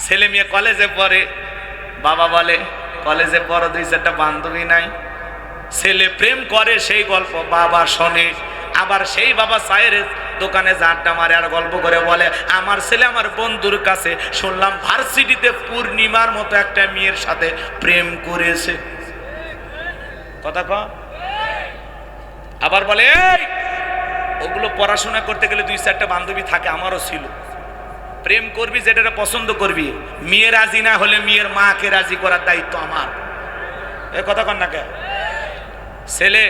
ছেলে মেয়ে কলেজে পড়ে, বাবা বলে কলেজে পড়ো, 2-4টা বান্ধবী নাই। ছেলে প্রেম করে, সেই গল্প বাবা শোনে। আবার সেই বাবা চায়ের দোকানে আড্ডা মারে আর গল্প করে বলে আমার ছেলে আমার বন্ধুর কাছে শুনলাম ভার্সিটিতে পূর্ণিমার মতো একটা মেয়ের সাথে প্রেম করেছে। কথা কয়। আবার বলে এই ওগুলো পড়াশোনা করতে গেলে 2-4টা বান্ধবী থাকে, আমারও ছিল। প্রেম করবি যেটা পছন্দ করবি, মেয়ে রাজি না হলে মেয়ের মাকে রাজি করার দায়িত্ব আমার। এ কথা কন না কে? ছেলে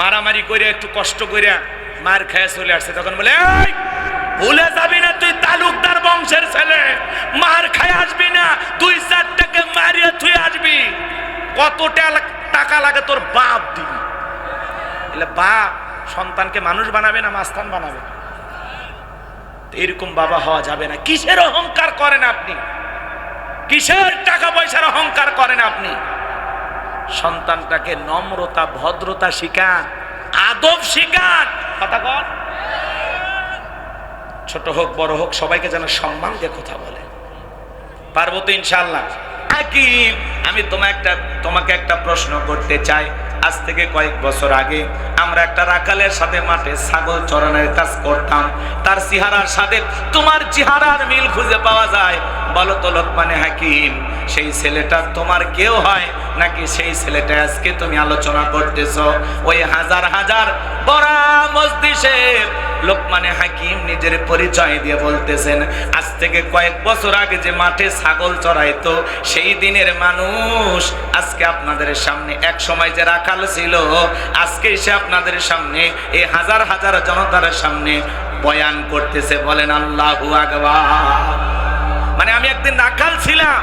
মারামারি করে একটু কষ্ট করে মার খেয়ে চলে আসছে, তখন বলে এই ভুলে যাবি না তুই তালুকদার বংশের ছেলে, মার খায় আসবি না, 2-4টাকে মারিয়ে তুই আসবি, কত টাকা লাগে তোর বাপ দিবি। এলে বাপ সন্তানকে মানুষ বানাবে না মাস্তান বানাবে? এরকম বাবা হওয়া যাবে না। কিসের অহংকার করেন আপনি? কিসের টাকা পয়সার অহংকার করেন আপনি? সন্তানটাকে নম্রতা ভদ্রতা শিখান, আদব শিখান। কথা বল। ছোট হোক বড় হোক সবাইকে যেন সম্মান দিয়ে কথা বলে। পারবো তো ইনশাআল্লাহ? হাকিম, আমি তোমাকে একটা প্রশ্ন করতে চাই। আজ থেকে কয়েক বছর আগে আমরা একটা রাখালের সাথে মাঠে ছাগল চড়ানোর কাজ করতাম। তার চেহারার সাথে তোমার চেহারার মিল খুঁজে পাওয়া যায়। বলো তো লোকমানে হাকিম, সেই ছেলেটা তোমার কেউ হয় নাকি সেই ছেলেটা আজকে তুমি আলোচনা করতেছো? ওই হাজার হাজার বড় মজলিসের লোকমানে হাকিম নিজের পরিচয় দিয়ে বলতেছেন আজ থেকে কয়েক বছর আগে যে মাঠে ছাগল চড়াইতো সেই দিনের মানুষ আজকে আপনাদের সামনে, এক সময় যে রাখাল ছিল আজকে সে আপনাদের সামনে এই হাজার হাজার জনতার সামনে বয়ান করতেছে। বলেন আল্লাহু আকবার। মানে আমি একদিন রাখাল ছিলাম,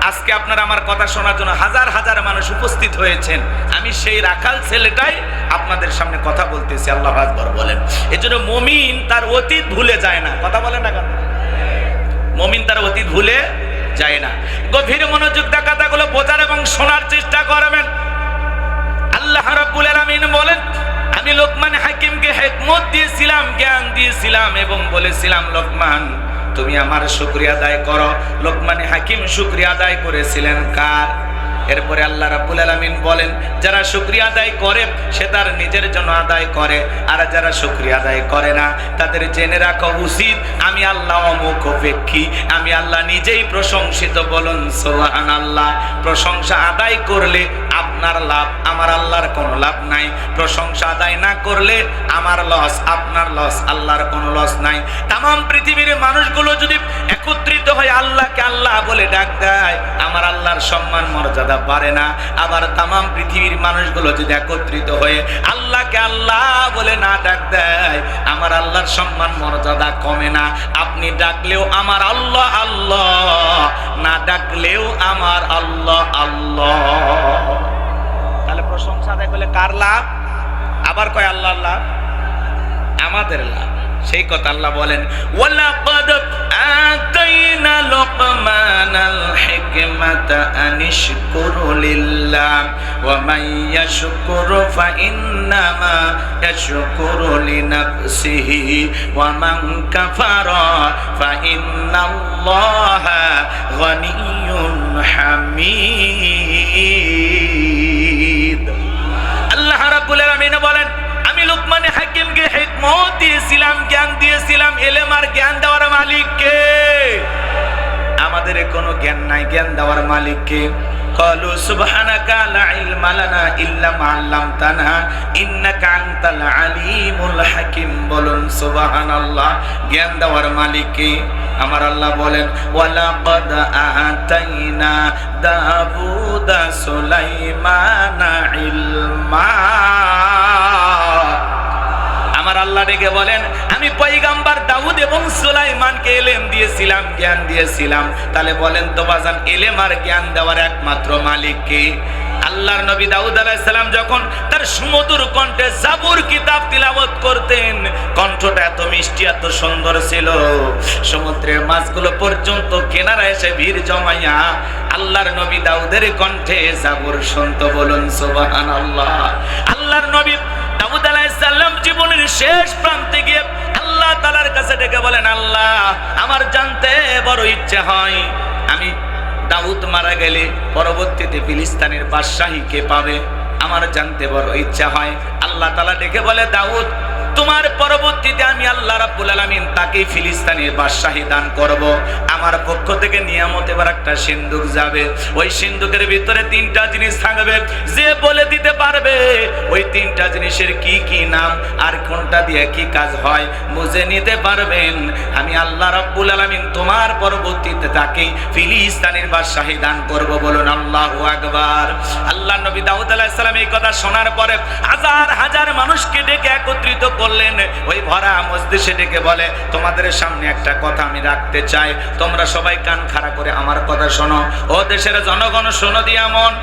আজকে আপনারা আমার কথা শোনার জন্য হাজার হাজার মানুষ উপস্থিত হয়েছেন। আমি সেই রাখাল ছেলেটাই আপনাদের সামনে কথা বলতেছি। আল্লাহু আকবার বলেন। এজন্য মুমিন তার অতীত ভুলে যায় না। কথা বলেন না কেন? মুমিন তার অতীত ভুলে যায় না। গভীর মনোযোগ দিয়ে কথাগুলো বোঝার এবং শোনার চেষ্টা করবেন। আল্লাহ রাব্বুল আলামিন বলেন আমি লোকমান হাকিমকে হিকমত দিয়েছিলাম, জ্ঞান দিয়েছিলাম এবং বলেছিলাম লোকমান তুমি আমার শুকরিয়া আদায় করো। লোকমান হাকিম শুকরিয়া আদায় করেছিলেন কার? এরপরে আল্লাহ রাব্বুল আলামিন বলেন যারা শুকরিয়া আদায় করে সে তার নিজের জন্য আদায় করে, আর যারা শুকরিয়া আদায় করে না তাদের জেনে রাখা উচিত আমি আল্লাহ অমুখ অপেক্ষী, আমি আল্লাহ নিজেই প্রশংসিত। বলুন সুবহানাল্লাহ। প্রশংসা আদায় করলে আপনার লাভ, আমার আল্লাহর কোনো লাভ নাই। প্রশংসা আদায় না করলে আমার লস, আপনার লস, আল্লাহর কোনো লস নাই। তামাম পৃথিবীর মানুষগুলো যদি একত্রিত হয় আল্লাহকে আল্লাহ বলে ডাক দেয়, আমার আল্লাহর সম্মান মর্যাদা পারে না। আবার তামাম পৃথিবীর মানুষগুলো যদি একত্রিত হয়ে আল্লাহকে আল্লাহ বলে না ডাক দেয়, আমার আল্লাহর সম্মান মর্যাদা কমে না। আপনি ডাকলেও আমার আল্লাহ আল্লাহ, না ডাকলেও আমার আল্লাহ আল্লাহ। তাহলে প্রশংসা আদায় করলে কার লাভ? আবার কয় আল্লাহর লাভ, আমাদের লাভ। সেই কথা আল্লাহ বলেন ওয়ালাকাদ আতাইনা লুকমানাল হিকমাতা আনিশকুরু লিল্লাহ ওয়া মান ইয়াশকুরু ফাইন্নামা ইয়াশকুরু লিনাফসিহি ওয়া মান কাফারা ফাইন্নাল্লাহা গনিয়্যুন হামিদ। আল্লাহ রাব্বুল আলামিন বলেন আমি লোকমান হাকিমকে হিকমত দিয়েছিলাম, জ্ঞান দিয়েছিলাম। ইলম আর জ্ঞান দেওয়ার মালিক কে? আমাদের কোনো জ্ঞান নাই, জ্ঞান দেওয়ার মালিক কে? ক্বালু সুবহানাকা লা ইলমা লানা ইল্লা মা আল্লামতানা ইন্নাকা আনতাল আলিমুল হাকিম। বলুন সুবহানাল্লাহ। জ্ঞান দেওয়ার মালিক কে? আমার আল্লাহ বলেন ওয়ালাকাদ আতাইনা দাউদা সুলাইমানা ইলমা। আমার আল্লাহ ডেকে বলেন আমি পয়গম্বর দাউদ এবং সুলাইমানকে ইলম দিয়েছিলাম, জ্ঞান দিয়েছিলাম। তাহলে বলেন তো বাজান ইলম আর জ্ঞান দেওয়ার একমাত্র মালিক কে? আল্লাহর নবী দাউদ আলাইহিস সালাম যখন তার সুমধুর কণ্ঠে জাবুর কিতাব তিলাওয়াত করতেন, কণ্ঠটা এত মিষ্টি এত সুন্দর ছিল, সমুদ্রের মাছগুলো পর্যন্ত কিনারায় এসে ভিড় জমাইয়া আল্লাহর নবী দাউদের কণ্ঠে জাবুর শুনতো। বলুন সুবহানাল্লাহ। আল্লাহর নবী দাউদ আলাইহিস সালাম জীবনের শেষ প্রান্তে গিয়ে আল্লাহ আল্লাহ তাআলার কাছে ডেকে বলেন, আল্লাহ আমার জানতে বড় ইচ্ছে হয়, আমি দাউদ মারা গেলে পরবর্তীতে ফিলিস্তিনের বাদশাহী কে পাবে, আমার জানতে বড় ইচ্ছা হয়। আল্লাহ তাআলা ডেকে বলে, দাউদ তোমার পরবর্তীতে আমি আল্লাহ রাব্বুল আলামিন তাকে ফিলিস্তিনের বাদশাহী দান করব। আমার পক্ষ থেকে নিয়ামত এবার একটা সিন্ধুক যাবে, ওই সিন্ধুকের ভিতরে তিনটা জিনিস থাকবে, যে বলে দিতে পারবে ওই তিনটা জিনিসের কি কি নাম আর কোনটা দিয়ে কি কাজ হয় বুঝে নিতে পারবেন, আমি আল্লাহ রাব্বুল আলামিন তোমার পরবর্তীতে তাকে ফিলিস্তিনের বাদশাহী দান করব। বলুন আল্লাহু আকবার। আল্লাহ নবী দাউদ আলাইহিস সালাম এই কথা শোনার পরে হাজার হাজার মানুষকে ডেকে একত্রিত করলেন, ওই ভরা মজলিসে ডেকে বলে, তোমাদের সামনে একটা কথা আমি রাখতে চাই, তোমরা সবাই কান খাড়া করে আমার কথা শোনো। ও দেশের জনগণ শোনো দিয়া মন,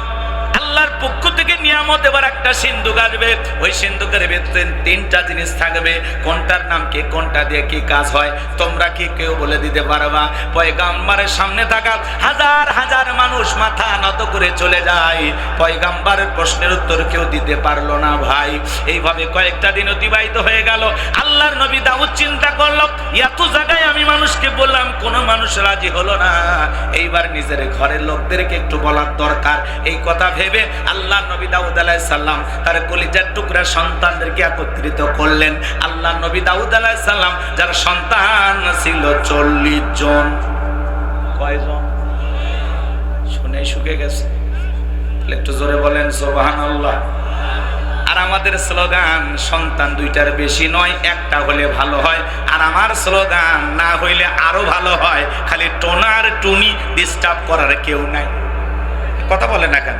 আল্লাহর পক্ষ থেকে নিয়ামত এবার একটা সিন্ধুক আসবে, ওই সিন্ধুকের ভিতরে তিনটা জিনিস থাকবে, কোনটার নাম কি, কোনটা দিয়ে কি কাজ হয়, তোমরা কি কেউ বলে দিতে পারবা? পয়গাম্বরের সামনে থাকা হাজার হাজার মানুষ মাথা নত করে চলে যায়, পয়গাম্বরের প্রশ্নের উত্তর কেউ দিতে পারলো না ভাই। এইভাবে কয়েকটা দিন অতিবাহিত হয়ে গেল। আল্লাহর নবী দাউদ চিন্তা করলো, এত জায়গায় আমি মানুষকে বললাম, কোনো মানুষ রাজি হলো না, এইবার নিজের ঘরের লোকদেরকে একটু বলার দরকার। এই কথা ভেবে আল্লাহ নবী দাউদ আলাইহিস সালাম তার কলিজার টুকরা সন্তানদেরকে একত্রিত করলেন। আল্লাহ নবী দাউদ আলাইহিস সালাম যার সন্তান ছিল 40 জন। কয়জন? শুনে শুকে গেছে, একটু জোরে বলেন সুবহানাল্লাহ। আর আমাদের স্লোগান, সন্তান দুইটার বেশি নয়, একটা হলে ভালো হয়। আর আমার স্লোগান, না হইলে আরো ভালো হয়, খালি টোনার টুনি ডিস্টার্ব করার কেউ নাই। কথা বলে না কেন?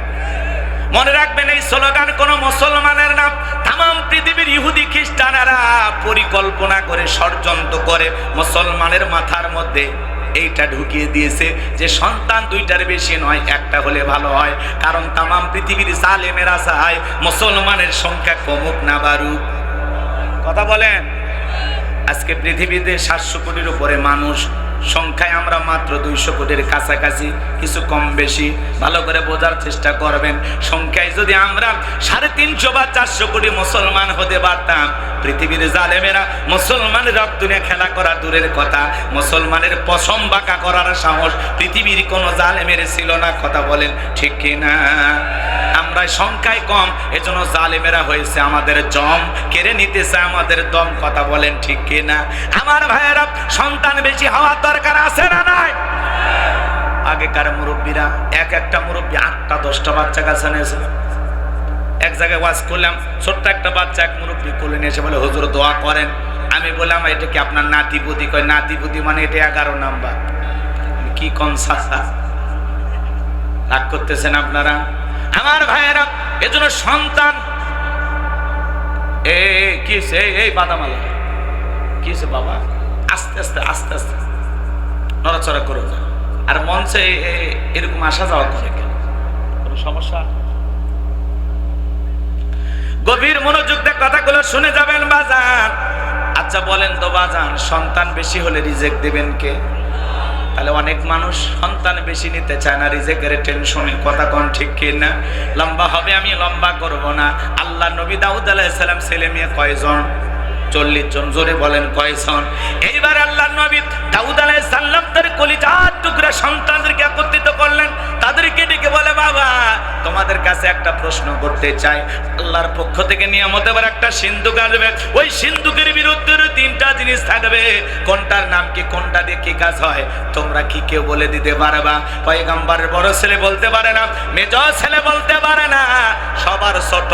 মনে রাখবেন, এই স্লোগান কোন মুসলমানের নাম, তাম পৃথিবীর ইহুদি খ্রিস্টানেরা পরিকল্পনা করে ষড়যন্ত্র করে মুসলমানের মাথার মধ্যে এইটা ঢুকিয়ে দিয়েছে যে সন্তান দুইটার বেশি নয়, একটা হলে ভালো হয়। কারণ তাম পৃথিবীর জালেমেরা চায় মুসলমানের সংখ্যা কমুক না বাড়ুক। কথা বলেন। আজকে পৃথিবীতে 700 কোটির উপরে মানুষ, সংখ্যায় আমরা মাত্র 200 কোটির কাছাকাছি, কিছু কম বেশি। ভালো করে বোঝার চেষ্টা করবেন, সংখ্যায় যদি আমরা 350 বা 400 কোটি মুসলমান হতে পারতাম, পৃথিবীর জালেমেরা মুসলমানের রক্ত নিয়ে খেলা করা দূরের কথা, মুসলমানের পশম বাঁকা করার সাহস পৃথিবীর কোনো জালেমের ছিল না। কথা বলেন ঠিক কিনা? আমরা সংখ্যায় কম, এজন্য জালেমেরা হয়েছে আমাদের জম, কেড়ে নিতেছে আমাদের দম। কথা বলেন ঠিক কিনা? আমার ভাইয়েরা, সন্তান বেশি হওয়ার দরকার আছে না নাই? আগেকার মুরব্বীরা, একটা মুরব্বী 8টা 10টা বাচ্চা কাছে নিয়েছিল। এক জায়গায় ওয়াজ করলাম, ছোট্ট একটা বাচ্চা এক মুরব্বী কোলে নিয়ে এসে বলে, হুজুর দোয়া করেন। আমি বললাম, এটা কি আপনার নাতিপুতি? কয় নাতিপুতি মানে এটা 11 নাম্বার। কি কোন সাসা, রাগ করতেছেন আপনারা? আমার ভাইয়েরা, এজন্য সন্তান এই বাদামালা কিসে বাবা, আস্তে আস্তে আস্তে আস্তে নড়াচড়া করে যায়। আর মঞ্চে এরকম আসা যাওয়া করে, কেন? কোনো সমস্যা? গভীর মনোযোগ দিয়ে কথাগুলো শুনে যাবেন বাজান। আচ্ছা বলেন তো বাজান, সন্তান বেশি হলে রিজেক্ট দিবেন কে? তাহলে অনেক মানুষ সন্তান বেশি নিতে চায় না, রিজেক্টের টেনশনে। কথা কোন ঠিক কিনা? লম্বা হবে, আমি লম্বা করব না। আল্লাহ নবী দাউদ আলাইহিস সালাম ছেলে মেয়ে কয়জন? 40 জন। জোরে বলেন কয়জন? এইবার আল্লাহ নবী দাউদ আলাইহিস সালাম তার কলিজার টুকরা সন্তানদেরকে একত্রিত করলেন, তাদেরকে ডেকে বলে, বাবা তোমাদের কাছে একটা প্রশ্ন করতে চাই। আল্লাহর পক্ষ থেকে নিয়ামত এবার একটা সিন্ধুক আসবে, ওই সিন্ধুকের বিরুদ্ধে 3টা জিনিস থাকবে, কোনটার নাম কি, কোনটা দিয়ে কি কাজ হয়, তোমরা কি কেউ বলে দিতে পারবা? পয়গম্বরের বড় ছেলে বলতে পারে না, মেজ ছেলে বলতে পারে না, সবার ছোট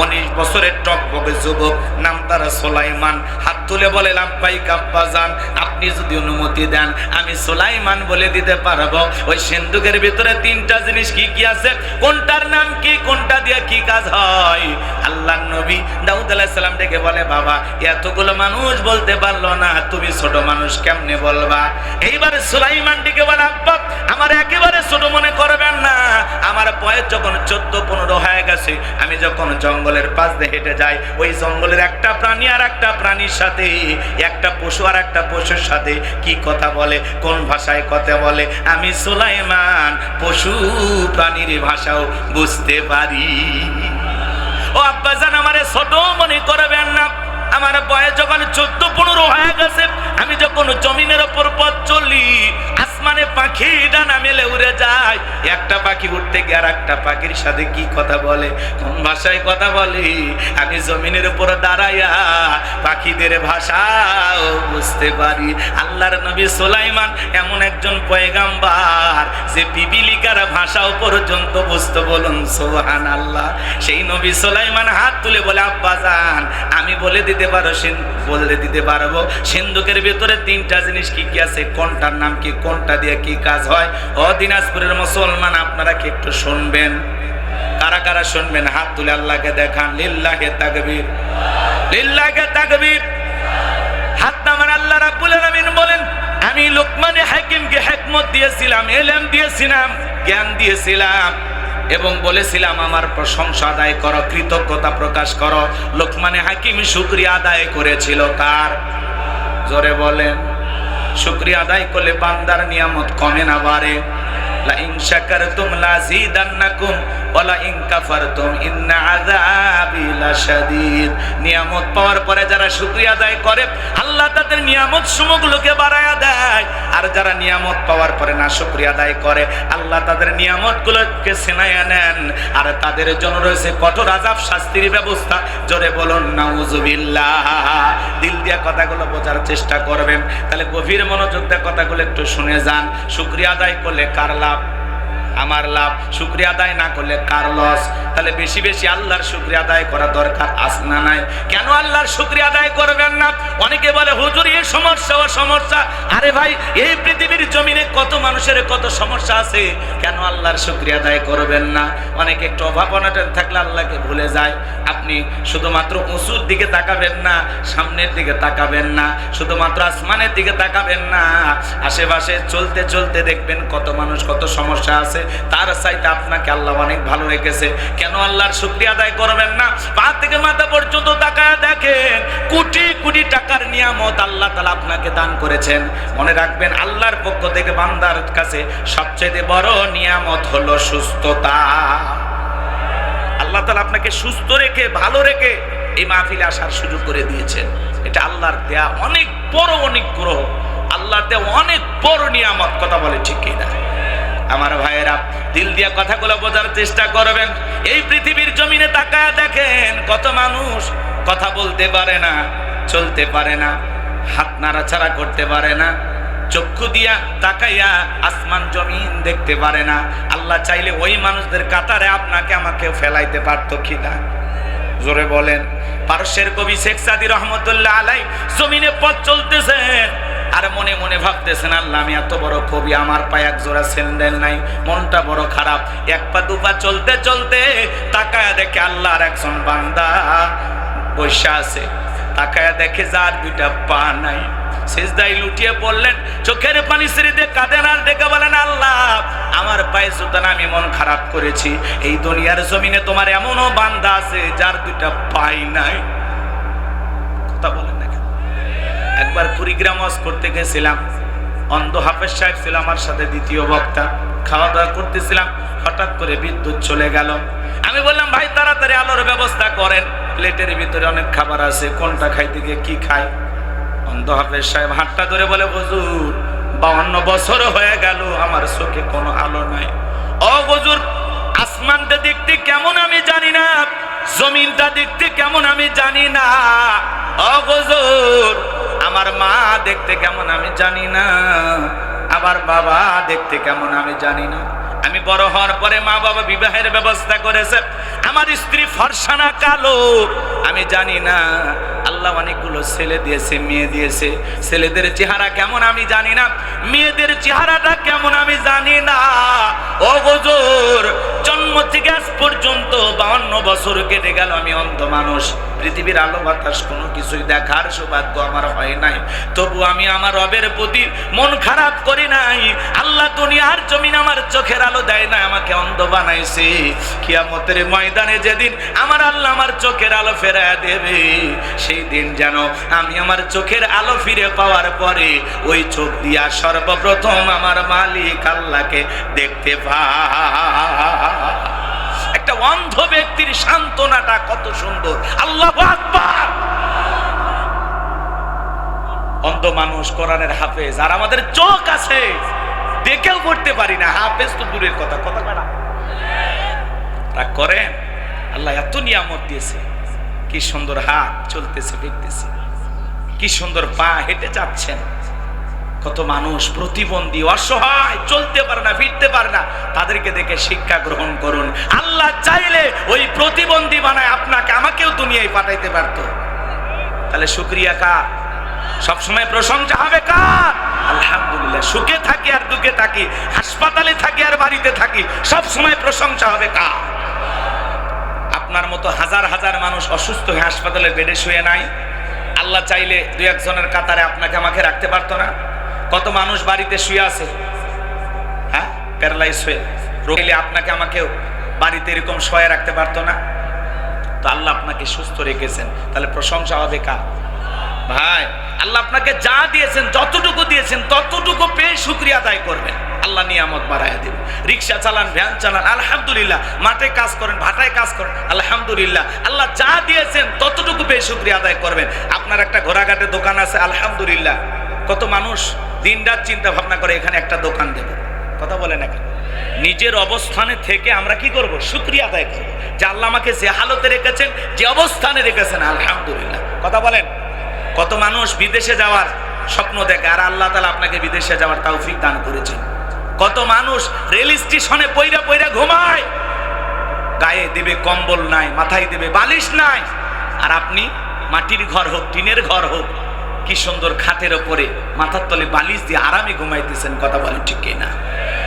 19 বছরের টকবকে যুবক, নাম তার সুলাইমান, হাত তুলে বলে, লাব্বাইক আব্বাজান, আপনি যদি অনুমতি দেন আমি সুলাইমান বলে দিতে পারবো ওই সিন্ধুকের ভিতরে 3টা জিনিস কি কি আছে, কোনটার নাম কি, কোনটা দিয়ে কি কাজ হয়। আল্লাহর নবী দাউদ আলাইহিস সালাম ডেকে বলে, বাবা এতগুলো মানুষ বলতে পারলো না, তুমি ছোট মানুষ কেমনে বলবা? এইবারে সুলাইমান ডেকে বলে, আব্বা আমার একেবারে ছোট মনে করবেন না, আমার বয়স যখন 14-15 হয়ে গেছে, আমি যখন জঙ্গলের পাশ দিয়ে হেঁটে যাই, ওই জঙ্গলের একটা প্রাণী আর একটা প্রাণীর সাথে, একটা পশু আর একটা পশুর সাথে কি কথা বলে, কোন ভাষায় কথা বলে, আমি সুলাইমান পশু প্রাণীর ভাষাও বুঝতে পারি। ও আব্বাজান আমারে ছোট মনে করবেন না, আমার বয়স যখন 14-15 হয়ে গেছে, আমি যখন জমিনের ওপর পথ চলি, আসমানে পাখি ডানা মেলে উড়ে যায়। একটা পাখি উঠতে গিয়ে আর একটা পাখির সাথে কি কথা বলে, কোন ভাষায় কথা বলে, আমি জমিনের উপর দাঁড়াইয়া পাখিদের ভাষাও বুঝতে পারি। আল্লাহর নবী সুলাইমান এমন একজন পয়গাম্বার যে পিপিলিকার ভাষাও পর্যন্ত বুঝতে, বলুন সুবহানাল্লাহ। সেই নবী সুলাইমান হাত তুলে বলে, আব্বাজান আমি বলে দিতে পারবো সিন্ধুকের ভিতরে 3টা জিনিস কি কি আছে, কোনটার নাম কি, কোনটা দিয়ে কি কাজ হয়। ও দিনাজপুরের মুসলমান, আপনারা কি একটু শুনবেন? কারা কারা শুনবেন হাত তুলে আল্লাহকে দেখান। লিল্লাহি তাকবীর, লিল্লাহি তাকবীর। হাত নামান। আল্লাহ রাব্বুল আলামিন বলেন, আমি লোকমানে হাকিমকে হিকমত দিয়েছিলাম, ইলম দিয়েছিলাম, জ্ঞান দিয়েছিলাম এবং বলেছিলাম আমার প্রশংসা আদায় করো, কৃতজ্ঞতা প্রকাশ করো। লোকমানে হাকিম শুকরিয়া আদায় করেছিল কার? জোরে বলেন। শুকরিয়া আদায় করলে বান্দার নিয়ামত কমে না বাড়ে। লা ইন শাকারতুম লাযীদান্নাকুম ওয়া লা ইন কাফারতুম ইন্না আযাবি লাশাদীদ। নিয়ামত পাওয়ার পরে যারা শুকরিয়া আদায় করে, আল্লাহ তাদের নিয়ামত সমূহগুলোকে বাড়ায়া দেয়। আর যারা নিয়ামত পাওয়ার পরে না শুকরিয়া আদায় করে, আল্লাহ তাদের নিয়ামতগুলোকে ছিনাইয়া নেন। আর তাদের জন্য রয়েছে কঠোর আযাব, শাস্তির ব্যবস্থা। জোরে বলুন নাউযুবিল্লাহ। দিল দিয়া কথাগুলো বোঝার চেষ্টা করবেন। তাহলে গভীর মনোযোগ দিয়ে কথাগুলো একটু শুনে যান। শুকরিয়া আদায় করলে কার লাভ? আমার লাভ। শুকরিয়া আদায় না করলে কার লস? তাহলে বেশি বেশি আল্লাহর শুকরিয়া আদায় করা দরকার আছে না নাই? কেন আল্লাহর শুকরিয়া আদায় করবেন না? অনেকে বলে হুজুর এই সমস্যা ও সমস্যা। আরে ভাই, এই পৃথিবীর জমিনে কত মানুষের কত সমস্যা আছে, কেন আল্লাহর শুকরিয়া আদায় করবেন না? অনেকে একটু অভাব অনটন থাকলে আল্লাহকে ভুলে যায়। আপনি শুধুমাত্র উঁচুর দিকে তাকাবেন না, সামনের দিকে তাকাবেন না, শুধুমাত্র আসমানের দিকে তাকাবেন না, আশেপাশে চলতে চলতে দেখবেন কত মানুষ কত সমস্যা আছে। তার চাইতে আপনাকে আল্লাহ অনেক ভালো রেখেছে। কেন আল্লাহর শুকরিয়া আদায় করবেন না? পা থেকে মাথা পর্যন্ত তাকায় দেখেন, কোটি কোটি টাকার নিয়ামত আল্লাহ তাআলা আপনাকে দান করেছেন। মনে রাখবেন, আল্লাহর পক্ষ থেকে বান্দার কাছে সবচেয়ে বড় নিয়ামত হলো সুস্থতা। আল্লাহ তাআলা আপনাকে সুস্থ রেখে, ভালো রেখে এই মাহফিলে আসার সুযোগ করে দিয়েছেন। এটা আল্লাহর দেয়া অনেক বড় অনুগ্রহ, আল্লাহর দেয়া অনেক বড় নিয়ামত। কথা বলে ঠিক কিনা? আমার ভাইয়েরা, দিল দিয়া কথাগুলো বোঝার চেষ্টা করবেন। এই পৃথিবীর জমিনে তাকায় দেখেন কত মানুষ কথা বলতে পারে না, চলতে পারে না, হাত নাড়াচাড়া করতে পারে না, চক্ষু দিয়া তাকাইয়া আসমান জমিন দেখতে পারে না। আল্লাহ চাইলে ওই মানুষদের কাতারে আপনাকে আমাকে ফেলাইতে পারতো কিনা? জোরে বলেন। পারস্যের কবি শেখ সাদী রহমতুল্লাহ আলাইহি জমিনে পথ চলতেছেন আর মনে মনে ভাবতেছেন, আল্লাহ আমি এত বড় কবি, আমার পায়ে এক জোড়া স্যান্ডেল নাই, মনটা বড় খারাপ। এক পা দুপা চলতে চলতে তাকায়া দেখে আল্লাহর একজন বান্দা বসে আছে। তাকায়া দেখে যার 2টা পা নাই। সিজদায় লুটিয়ে পড়লেন, চোখের পানি ছেড়ে দিয়ে কাঁদেন আর ডেকে বলেন, আল্লাহ আমার পায়ে জুতা না, আমি মন খারাপ করেছি। এই দুনিয়ার জমিনে তোমার এমনও বান্দা আছে যার 2টা পাই নাই। কথা বলেন না কেন? একবার কুড়িগ্রাম ওয়াজ করতে গেছিলাম, অন্ধ হাফেজ সাহেব ছিল আমার সাথে, দ্বিতীয় বক্তা। খাওয়া দাওয়া করতেছিলাম, হঠাৎ করে বিদ্যুৎ চলে গেল। আমি বললাম, ভাই তাড়াতাড়ি আলোর ব্যবস্থা করেন, প্লেটের ভিতরে অনেক খাবার আছে, কোনটা খাইতে গিয়ে কি খাই? অন্ধ হাফেজ সাহেব হাতটা ধরে বলে, হুজুর 52 বছর হয়ে গেল আমার চোখে কোনো আলো নাই। ও হুজুর, আসমানটা দেখতে কেমন আমি জানি না, জমিনটা দেখতে কেমন আমি জানি না। ও হুজুর, আমার মা দেখতে কেমন আমি জানি না, আবার বাবা দেখতে কেমন আমি জানি না। আমি বড় হওয়ার পরে মা বাবা বিবাহের ব্যবস্থা করেছে, আমার স্ত্রী ফর্সা না কালো আমি জানি না। আল্লাহ অনেকগুলো ছেলে দিয়েছে, মেয়ে দিয়েছে, ছেলেদের চেহারা কেমন আমি জানি না, মেয়েদের চেহারাটা কেমন আমি জানি না। ও হুজুর, জন্ম থেকে আজ পর্যন্ত 52 বছর কেটে গেল, আমি অন্ধ মানুষ, পৃথিবীর আলো বাতাস কোনো কিছুই দেখার সৌভাগ্য আমার হয় নাই। তবু আমি আমার রবের প্রতি মন খারাপ করি নাই। আল্লাহ দুনিয়ার জমিন আমার চোখের আলো দেয় না, আমাকে অন্ধ বানাইছে। কিয়ামতের ময়দানে যেদিন আমার আল্লাহ আমার চোখের আলো ফেরায় দেবে, সেই দিন যেন আমি আমার চোখের আলো ফিরে পাওয়ার পরে ওই চোখ দিয়া সর্বপ্রথম আমার মালিক আল্লাহকে দেখতে পাই। একটা অন্ধ ব্যক্তির সান্ত্বনাটা কত সুন্দর। আল্লাহু আকবার। অন্ধ মানুষ, কোরআনের হাফেজ, আর আমাদের চোখ আছে দেখেও পড়তে পারি না, হাফেজ তো দূরের কথা, কথা বেড়া রাগ করেন। আল্লাহ এত নিয়ামত দিয়েছে, কি সুন্দর হাত চলতেছে ফিরতেছে, কি সুন্দর পা হেঁটে যাচ্ছেন। কত মানুষ প্রতিবন্ধী, অসহায়, চলতে পারে না, ফিরতে পারে না, তাদেরকে দেখে শিক্ষা গ্রহণ করুন। আল্লাহ চাইলে ওই প্রতিবন্ধী বানায় আপনাকে আমাকেও দুনিয়ায় পাঠাইতে পারতো। তাহলে শুকরিয়া কার? সবসময় প্রশংসা হবে কার? আলহামদুলিল্লাহ। সুখে থাকি আর দুঃখে থাকি, হাসপাতালে থাকি আর বাড়িতে থাকি, সব সময় প্রশংসা হবে কার? আপনার মতো হাজার হাজার মানুষ অসুস্থ হয়ে হাসপাতালের বেডে শুয়ে নাই। আল্লাহ চাইলে দুই একজনের কাতারে আপনাকে আমাকে রাখতে পারতো না? কত মানুষ বাড়িতে শুয়ে আছে, হ্যাঁ, প্যারালাইজ হয়ে, রোগীলে আপনাকে আমাকেও বাড়িতে এরকম শোয়ে রাখতে পারতো না? তো আল্লাহ আপনাকে সুস্থ রেখেছেন, তাহলে প্রশংসা হবে কার? ভাই, আল্লাহ আপনাকে যা দিয়েছেন, যতটুকু দিয়েছেন, ততটুকু পেয়ে শুকরিয়া আদায় করবেন, আল্লাহ নিয়ামত বাড়ায় দেবে। রিক্সা চালান, ভ্যান চালান, আলহামদুলিল্লাহ। মাঠে কাজ করেন, ভাটায় কাজ করেন, আলহামদুলিল্লাহ। আল্লাহ যা দিয়েছেন ততটুকু পেয়ে শুকরিয়া আদায় করবেন। আপনার একটা ঘোড়াঘাটে দোকান আছে, আলহামদুলিল্লাহ। কত মানুষ দিনরাত চিন্তা ভাবনা করে এখানে একটা দোকান দেব, কথা বলে না কেন? নিজের অবস্থানে থেকে আমরা কি করব? শুকরিয়া আদায় করব যে আল্লাহ আমাকে যে হালতে রেখেছেন, যে অবস্থানে রেখেছেন, আলহামদুলিল্লাহ। কথা বলেন। কত মানুষ বিদেশে যাওয়ার স্বপ্ন দেখে, আর আল্লাহ তাআলা আপনাকে বিদেশে যাওয়ার তৌফিক দান করেছেন। কত মানুষ রেল স্টেশনে পইরা পইরা ঘুমায়, গায়ে দেবে কম্বল নাই, মাথায় দেবে বালিশ নাই, আর আপনি মাটির ঘর হোক, টিনের ঘর হোক, কি সুন্দর খাটের ওপরে মাথার তলে বালিশ দিয়ে আরামে ঘুমাইতেছেন। কথা বলেন ঠিক কিনা?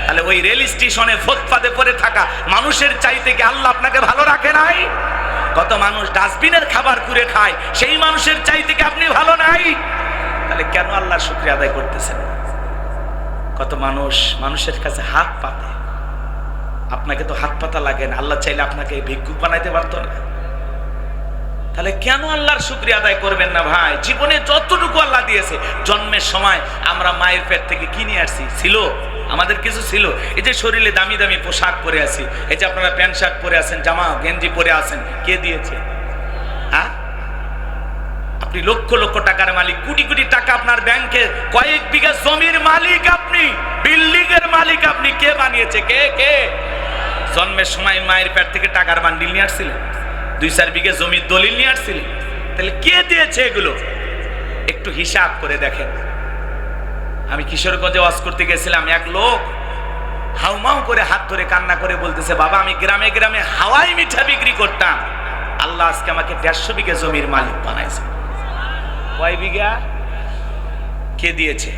তাহলে ওই রেল স্টেশনে ফুটপাতে পড়ে থাকা মানুষের চাইতে কি আল্লাহ আপনাকে ভালো রাখে নাই? কত মানুষ ডাস্টবিনের খাবার কুড়ে খায়, সেই মানুষের চাইতে কি আপনি ভালো নাই? তাহলে কেন আল্লাহর শুকরিয়া আদায় করতেছেন? কত মানুষ মানুষের কাছে হাত পাতে, আপনাকে তো হাত পাতা লাগে না, আল্লাহ চাইলে আপনাকে ভিক্ষুক বানাইতে পারতো না? তাহলে কেন আল্লাহর শুকরিয়া আদায় করবেন না? ভাই, জীবনে যতটুকু আল্লাহ দিয়েছে, জন্মের সময় আমরা মায়ের পেট থেকে কি নিয়ে আসছি? ছিল আমাদের কিছু ছিল? এই যে শরীরে দামি দামি পোশাক পরে আছি, এই যে আপনারা প্যান্ট শার্ট পরে আছেন, জামা গেঞ্জি পরে আছেন, কে দিয়েছে? হ্যাঁ, আপনি লক্ষ লক্ষ টাকার মালিক, কোটি কোটি টাকা আপনার ব্যাংকে, কয়েক বিঘা জমির মালিক আপনি, বিল্ডিং এর মালিক আপনি, কে বানিয়েছে? কে? কে? জন্মের সময় মায়ের পেট থেকে টাকার বান্ডিল নিয়ে আসছিলেন? 2-4 বিঘা জমির দলিল নিয়ে আসছিলেন? তাহলে কে দিয়েছে এগুলো? একটু হিসাব করে দেখেন। আমি কিশোরগঞ্জে ওয়াজ করতে গেছিলাম, এক লোক হাউমাউ করে হাত ধরে কান্না করে বলতেছে, বাবা, আমি গ্রামে গ্রামে হাওয়াই মিঠা বিক্রি করতাম, আল্লাহ আজকে আমাকে 150 বিঘা জমির মালিক বানাইছে। কয় বিঘা? কে দিয়েছে?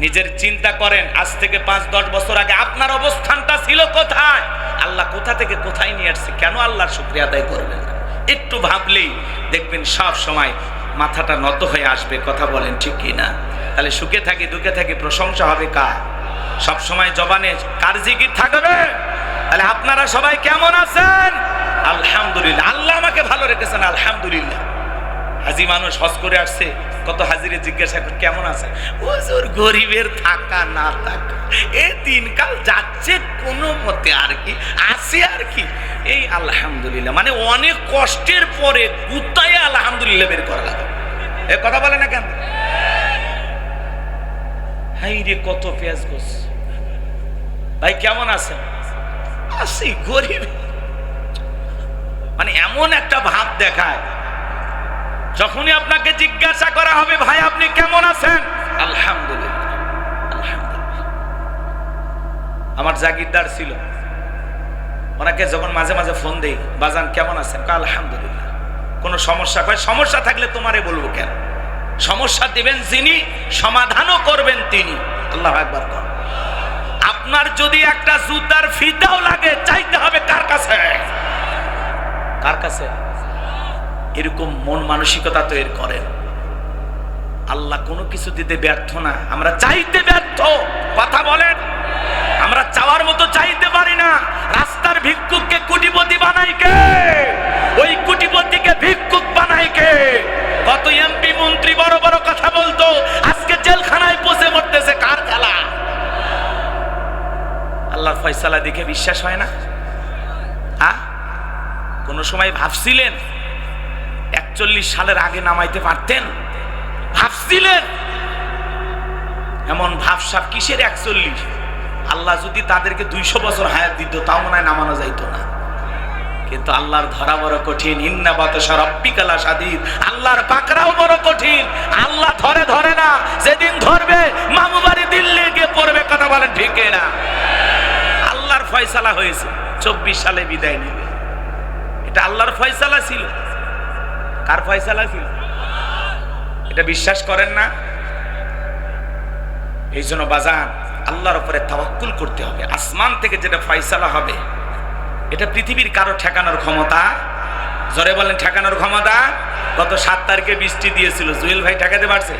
নিজের চিন্তা করেন। আজ থেকে 5-10 বছর আগে আপনার অবস্থানটা ছিল কোথায়? আল্লাহ কোথা থেকে কোথায় নিয়ে আসছে? কেন আল্লাহর শুকরিয়া আদায় করবেন না? একটু ভাবলেই দেখবেন সব সময় মাথাটা নত হয়ে আসবে। কথা বলেন ঠিক কি না? তাহলে সুখে থাকি দুঃখে থাকি প্রশংসা হবে কার? সব সময় জবানে কার জিকির থাকবে? তাহলে আপনারা সবাই কেমন আছেন? আলহামদুলিল্লাহ। আল্লাহ আমাকে ভালো রেখেছেন, আলহামদুলিল্লাহ। হাজি মানুষ হজ করে আসছে, কত হাজিরে জিজ্ঞাসা করে কেমন আছে? হুজুর, গরিবের থাকা না থাকা এই দিনকাল যাচ্ছে কোনো মতে, আর কি আছে আর কি, এই আলহামদুলিল্লাহ। মানে অনেক কষ্টের পরে কুত্তায় আলহামদুলিল্লাহ বের করা লাগে। এ কথা বলে না কেন? হাই রে, কত পেঁয়াজ গোস। ভাই কেমন আছেন? আছি, গরিব। মানে এমন একটা ভাব দেখায়, যখনই আপনাকে জিজ্ঞাসা করা হবে, ভাই আপনি কেমন আছেন? আলহামদুলিল্লাহ, আলহামদুলিল্লাহ। আমার জাগিরদার ছিল, ওনাকে যখন মাঝে মাঝে ফোন দেই, বাজান কেমন আছেন? আলহামদুলিল্লাহ। কোনো সমস্যা? কয় সমস্যা থাকলে তোমারে বলবো কেন? সমস্যা দিবেন যিনি, সমাধানও করবেন তিনি। আল্লাহু আকবার। আপনার যদি একটা জুতার ফিতাও লাগে, চাইতে হবে কার কাছে? কার কাছে? এরকম মন মানসিকতা তৈরি করেন। আল্লাহ কোনো কিছু দিতে ব্যর্থ না, আমরা চাইতে ব্যর্থ। কথা বলেন। আমরা চাওয়ার মতো চাইতে পারি না। রাস্তার ভিক্ষুককে কোটিপতি বানাই কে? ওই কোটিপতিকে ভিক্ষুক বানাই কে? কত এমপি মন্ত্রী বড় বড় কথা বলতো, আজকে জেলখানায় পচে মরতেছে, কার খেলা? আল্লাহর ফয়সালা দেখে বিশ্বাস হয় না? হ্যাঁ, কোন সময় ভাবছিলেন 41 সালের আগে নামাইতে পারতেন? ভাবছিলেন এমন ভাবসাব কিসের 41? আল্লাহ যদি তাদেরকে 200 বছর হায়াত দিত তাও মনে হয় নামানো যাইতো না। কিন্তু আল্লাহর ধরা বড় কঠিন। ইন্না বাতাসা রাব্বিকা লাশাদীদ, আল্লাহর পাকড়াও বড় কঠিন। আল্লাহ ধরে না, যেদিন ধরবে মামু বাড়ি দিল্লি গিয়ে পড়বে। কথা বলেন ঠিক না? আল্লাহর ফয়সালা হয়েছে 24 সালে বিদায় নেবে। এটা আল্লাহর ফয়সালা ছিল। কার ফয়সালা ছিল? এটা বিশ্বাস করেন না? এই জন্য বাজান, আল্লাহর উপরে তাওয়াক্কুল করতে হবে। আসমান থেকে যেটা ফয়সালা হবে এটা পৃথিবীর কারো ঠেকানোর ক্ষমতা, জোরে বলেন ঠেকানোর ক্ষমতা। গত 7 তারিখে বৃষ্টি দিয়েছিল, জুয়েল ভাই ঠেকাতে পারছে?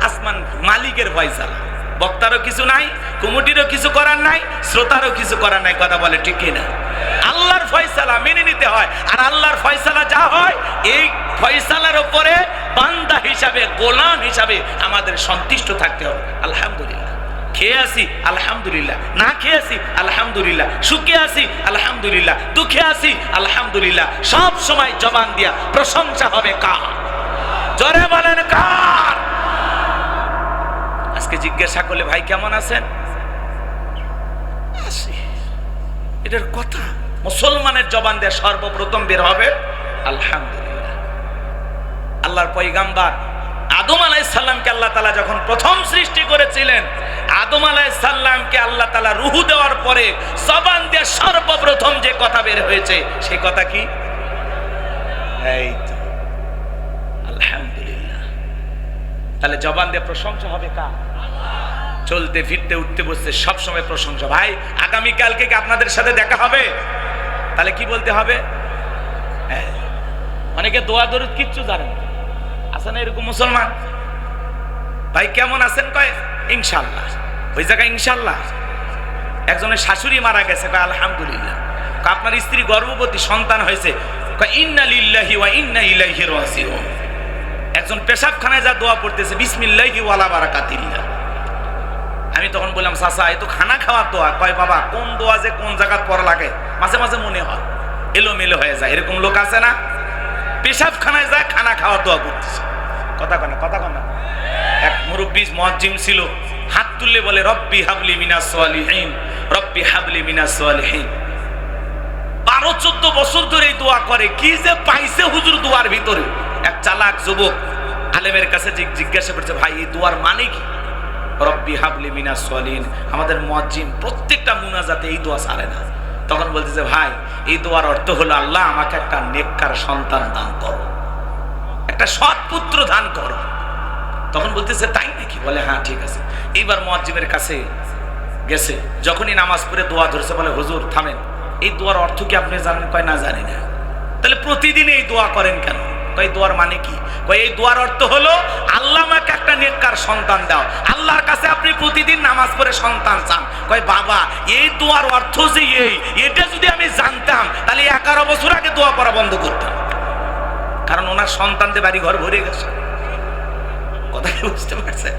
আসমান মালিকের ফয়সালা, বক্তারও কিছু নাই, কমিটিরও কিছু করার নাই, শ্রোতারও কিছু করার নাই। কথা বলে ঠিক কিনা? আল্লাহর ফয়সালা মেনে নিতে হয়। আর আল্লাহর ফয়সালা যা হয়, এই ফয়সালার উপরে বান্দা হিসাবে, গোলাম হিসাবে আমাদের সন্তুষ্ট থাকতে হবে। আলহামদুলিল্লাহ, খেয়ে আসি আলহামদুলিল্লাহ, না খেয়ে আসি আলহামদুলিল্লাহ, সুখে আসি আলহামদুলিল্লাহ, দুঃখে আসি আলহামদুলিল্লাহ। সব সময় জবান দিয়া প্রশংসা হবে কার? জোরে বলেন কার? আজকে জিজ্ঞাসা করলে ভাই কেমন আছেন, এটার কথা মুসলমানের জবান দিয়ে সর্বপ্রথম বের হবে আলহামদুলিল্লাহ। আল্লাহর পয়গাম্বার আদম আলাইহিস সালামকে আল্লাহ তাআলা যখন প্রথম সৃষ্টি করেছিলেন, আদম আলাইহিস সালামকে আল্লাহ তাআলা রূহ দেওয়ার পরে জবান দিয়ে সর্বপ্রথম যে কথা বের হয়েছে সেই কথা কি? এই তো আলহামদুলিল্লাহ। তাহলে জবান দিয়ে প্রশংসা হবে কার? চলতে ফিরতে উঠতে বসতে সব সময় প্রশংসা। ভাই আগামী কালকে কি আপনাদের সাথে দেখা হবে? তাহলে কি বলতে হবে? অনেকে দোয়া দরুদ কিচ্ছু জানেন না, আছে না এরকম মুসলমান? ভাই কেমন আছেন? কয় ইনশাআল্লাহ। ওই জায়গায় ইনশাআল্লাহ। একজনের শাশুড়ি মারা গেছে, কয় আলহামদুলিল্লাহ। আপনার স্ত্রী গর্ভবতী, সন্তান হয়েছে, কয় ইন্না লিল্লাহি ওয়া ইন্না ইলাইহি রাজিউন। একজন পেশাবখানায় যা দোয়া পড়তেছে, বিসমিল্লাহি ওয়ালা বারাকাতিল্লাহ। আমি তখন বললাম, চাচা এ তো খানা খাওয়ার দোয়া। কয় বাবা কোন দোয়া যে কোন জায়গায় পড়া লাগে মাঝে মাঝে মনে হয়, এলোমেলো হয়ে যায়। এরকম লোক আছে না? পেশাবখানায় যায় খানা খাওয়ার দোয়া করতেছে। কথা কনা। এক মুরব্বী মুয়াজ্জিম ছিল, হাত তুললে বলে রব্বি হাবলি মিনাস সালিহিন, রব্বি হাবলি মিনাস সালিহিন। 12-14 বছর ধরে এই দোয়া করে। কি যে পাইছে হুজুর দোয়ার ভিতরে। এক চালাক যুবক আলেমের কাছে জিজ্ঞাসা করছে, ভাই এই দোয়ার মানে কি? রব্বি হাবলি মিনাস সালিহিন। আমাদের মুয়াজ্জিম প্রত্যেকটা মুনাজাতে এই দোয়া ছাড়ে না। তখন বলতেছে, ভাই এই দোয়ার অর্থ হলো আল্লাহ আমাকে একটা নেককার সন্তান দান করো, একটা সৎ পুত্র দান করো। তখন বলতেছে তাই নাকি? বলে হ্যাঁ ঠিক আছে। এইবার মুয়াজ্জিমের কাছে গেছে, যখনই নামাজ পড়ে দোয়া ধরছে, বলে হুজুর থামেন, এই দোয়ার অর্থ কি আপনি জানেন? কয় না জানি না। তাহলে প্রতিদিন এই দোয়া করেন কেন? কয় দোয়ার মানে কি? কয় এই দোয়ার অর্থ হলো আল্লাহ আমাকে একটা নেককার সন্তান দাও। আল্লাহর কাছে আপনি প্রতিদিন নামাজ পড়ে সন্তান চান। কয় বাবা এই দোয়ার অর্থ যে এটা যদি আমি জানতাম তাহলে 11 বছর আগে দোয়া পড়া বন্ধ করতাম। কারণ ওনার সন্তানদের বাড়ি ঘর ভরে গেছে। কথা কি বুঝতে পারছেন?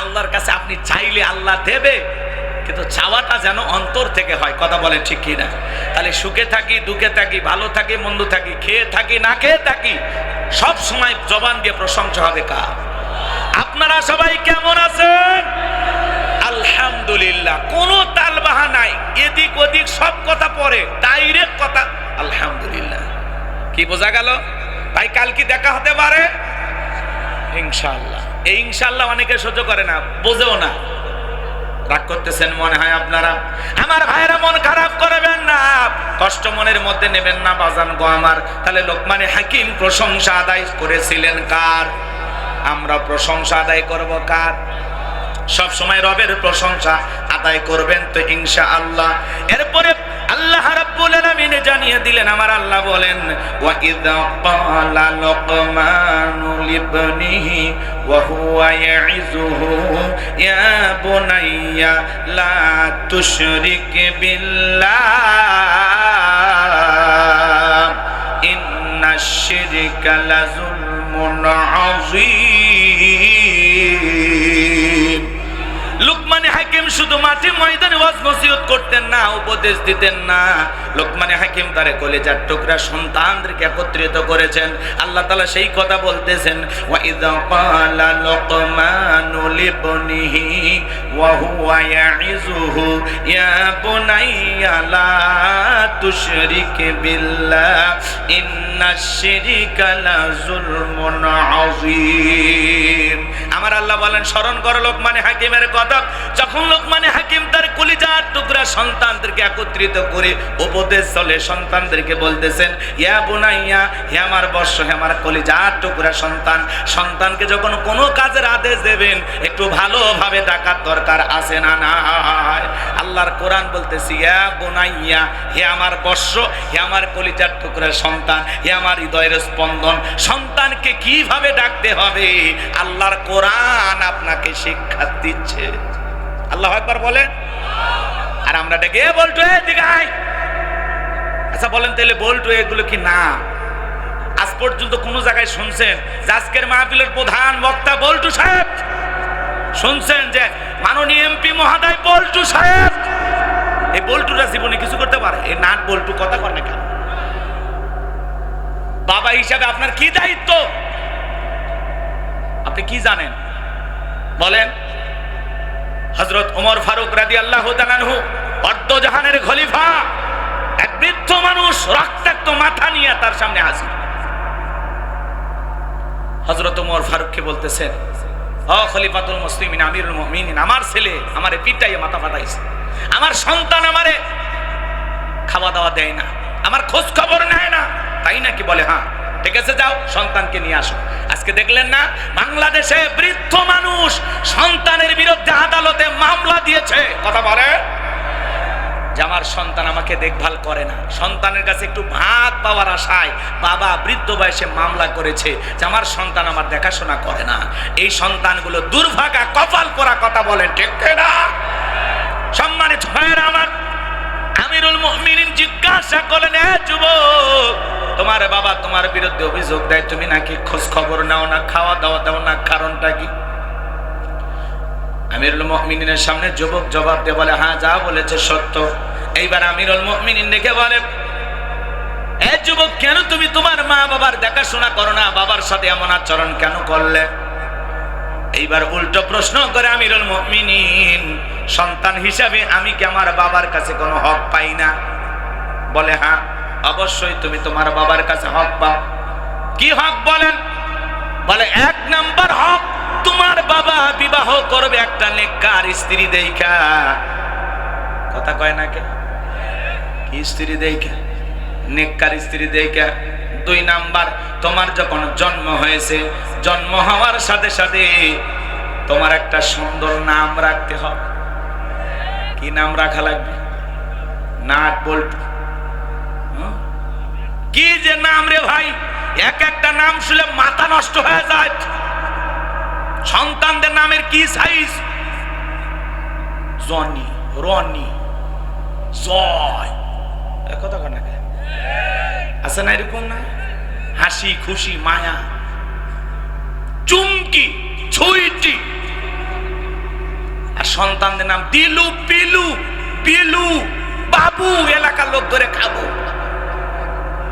আল্লাহর কাছে আপনি চাইলে আল্লাহ দেবে, কিন্তু চাওয়াটা যেন অন্তর থেকে হয়। কথা বলে ঠিক কিনা? তাহলে সুখে থাকি দুঃখে থাকি, ভালো থাকি মন্দ থাকি, খেয়ে থাকি না খেয়ে থাকি, সব সময় জবান দিয়ে প্রশংসা হবে কার? আপনারা সবাই কেমন আছেন? আলহামদুলিল্লাহ। কোনো তালবাহা নাই, এদিক ওদিক সব কথা পরে, ডাইরেক্ট কথা আলহামদুলিল্লাহ। কি বোঝা গেল? ভাই কাল কি দেখা হতে পারে? ইনশাআল্লাহ। এই ইনশাআল্লাহ অনেকে সহ্য করে না, বোঝেও না। রাগ করতেছেন মনে হয় আপনারা। আমার ভাইরা মন খারাপ করবেন না, কষ্ট মনের মধ্যে নেবেন না বাজান গো আমার। তাহলে লোকমানে হাকিম প্রশংসা আদায় করেছিলেন কার? আমরা প্রশংসা আদায় করব কার? সব সময় রবের প্রশংসা আদায় করবেন তো ইনশাআল্লাহ। এরপরে আল্লাহ রাব্বুল আলামিন জানিয়ে দিলেন, আমার আল্লাহ বলেন ওয়া ইযা ক্বালা লুকমানু লিবনিহি ওয়া হুয়া ইয়াইযুহু ইয়া বুনাইয়া লা তুশরিক বিল্লাহ ইন্নাশ শিরকা লাযুলমুন আযীম। লুকমান হাকিম শুধু মাঠে ময়দানে ওয়াজ নসিহত করতেন না, উপদেশ দিতেন না। লোকমানে হাকিম তার কলিজার টুকরা সন্তানদেরকে একত্রিত করেছেন। আল্লাহ তাআলা সেই কথা বলতেছেন, ওয়া ইযা ক্বালা লুকমানু লিবনিহি ওয়া হুয়া ইয়াইযুহু ইয়া বুনাইয়া লা তুশরিক বিল্লাহ ইন্নাশ শিরকা লা যুলমুন আযীম। আমার আল্লাহ বলেন, স্মরণ করো লোকমানে হাকিমের কথা। যখন লোকমানে হাকিম তার কলিজার টুকরা সন্তানদেরকে একত্রিত করে উপদেশ চলে, সন্তানদেরকে বলতেছেন, ইয়া বুনাইয়া, হে আমার বৎস, হে আমার কলিজার টুকরা সন্তান। সন্তানকে যখন কোনো কাজের আদেশ দেবেন একটু ভালোভাবে ডাকার দরকার আছে না নাই? আল্লাহর কোরআন বলতেছি, ইয়া বুনাইয়া, হে আমার বৎস, হে আমার কলিজার টুকরা সন্তান, হে আমার হৃদয়ের স্পন্দন। সন্তানকে কিভাবে ডাকতে হবে আল্লাহর কোরআন আপনাকে শিক্ষা দিচ্ছে। আল্লাহু আকবার বলেন। আর আমরা ডেকে বলতো এদিকে আয়। আচ্ছা বলেন তাহলে বলতো এগুলো কি না? আজ পর্যন্ত কোন জায়গায় শুনছেন যে আজকের মাহফিলের প্রধান বক্তা বল্টু সাহেব? শুনছেন যে মাননীয় এমপি মহোদয় বল্টু সাহেব? এই বল্টুরা জীবনে কিছু করতে পারে? এই নাট বল্টু কথা কর না কেন? বাবা হিসাবে আপনার কি দায়িত্ব? আপনি কি জানেন বলেন? হযরত ওমর ফারুক রাদিয়াল্লাহু তাআলা আনহু, অর্ধজাহানের খলিফা, এক বৃদ্ধ মানুষ রক্তাক্ত মাথা নিয়ে তার সামনে হাজির। হযরত ওমর ফারুককে বলতেছেন, ও খলিফাতুল মুসলিমিন, আমিরুল মুমিনিন, আমার ছেলে আমারে পিটাইয়ে মাথা ফাটাইছে, আমার সন্তান আমারে খাওয়া দাওয়া দেয় না, আমার খোঁজ খবর নেয় না। তাই নাকি? বলে হ্যাঁ। ঠিক আছে, যাও সন্তানকে নিয়ে আসো। আজকে দেখলেন না বাংলাদেশে বৃদ্ধ মানুষ সন্তানের বিরুদ্ধে আদালতে মামলা দিয়েছে। কথা বলে যে আমার সন্তান আমাকে দেখভাল করে না। সন্তানের কাছে একটু ভাত পাওয়ার আশায় বাবা বৃদ্ধ বয়সে মামলা করেছে যে আমার সন্তান আমার দেখাশোনা করে না। এই সন্তানগুলো দুর্ভাগা, কপাল পোড়া। কথা বলেন ঠিক না? সম্মানিত ভাইয়েরা আমার, আমিরুল মুমিনিন জিজ্ঞাসা করলেন, এ যুবক, তোমার বাবা তোমার বিরুদ্ধে অভিযোগ দেয়, তুমি নাকি খোঁজ খবর নাও না, খাওয়া দাওয়া দাও না, কারণটা কি? আমিরুল মুমিনিনের সামনে যুবক জবাব দিয়ে বলে, হ্যাঁ যা বলেছে সত্য। এইবার আমিরুল মুমিনিন দেখে বলে, এ যুবক, কেন তুমি তোমার মা বাবার দেখাশোনা করো না? বাবার সাথে এমন আচরণ কেন করলে? এইবার উল্টো প্রশ্ন করে আমিরুল মুমিনিন, সন্তান হিসাবে আমি কি আমার বাবার কাছে কোনো হক পাই না? বলে হ্যাঁ, অবশ্যই তুমি তোমার বাবার কাছে হক পাও। কি হক বলেন? বলে এক নাম্বার হক, তোমার বাবা বিবাহ করবে একটা নেককার স্ত্রী দেখা। কথা কয় না কে? কি স্ত্রী দেখা? নেককার স্ত্রী দেখা। দুই নাম্বার, তোমার যখন জন্ম হয়েছে, জন্ম হওয়ার সাথে সাথে তোমার একটা সুন্দর নাম রাখতে হবে। কি নাম রাখা লাগবে? নাট বল্টু। কি যে নাম রে ভাই, এক একটা নাম শুনলে মাথা নষ্ট হয়ে যায়। সন্তানদের নামের কি সাইজ! জনি, রনি, জয়, কথা কর না আছে না এরকম? না হাসি খুশি, মায়া, চুমকি, ছুইটি। আর সন্তানদের নাম দিলু, পিলু, বিলু, বাবু। এলাকার লোক ধরে খাবো।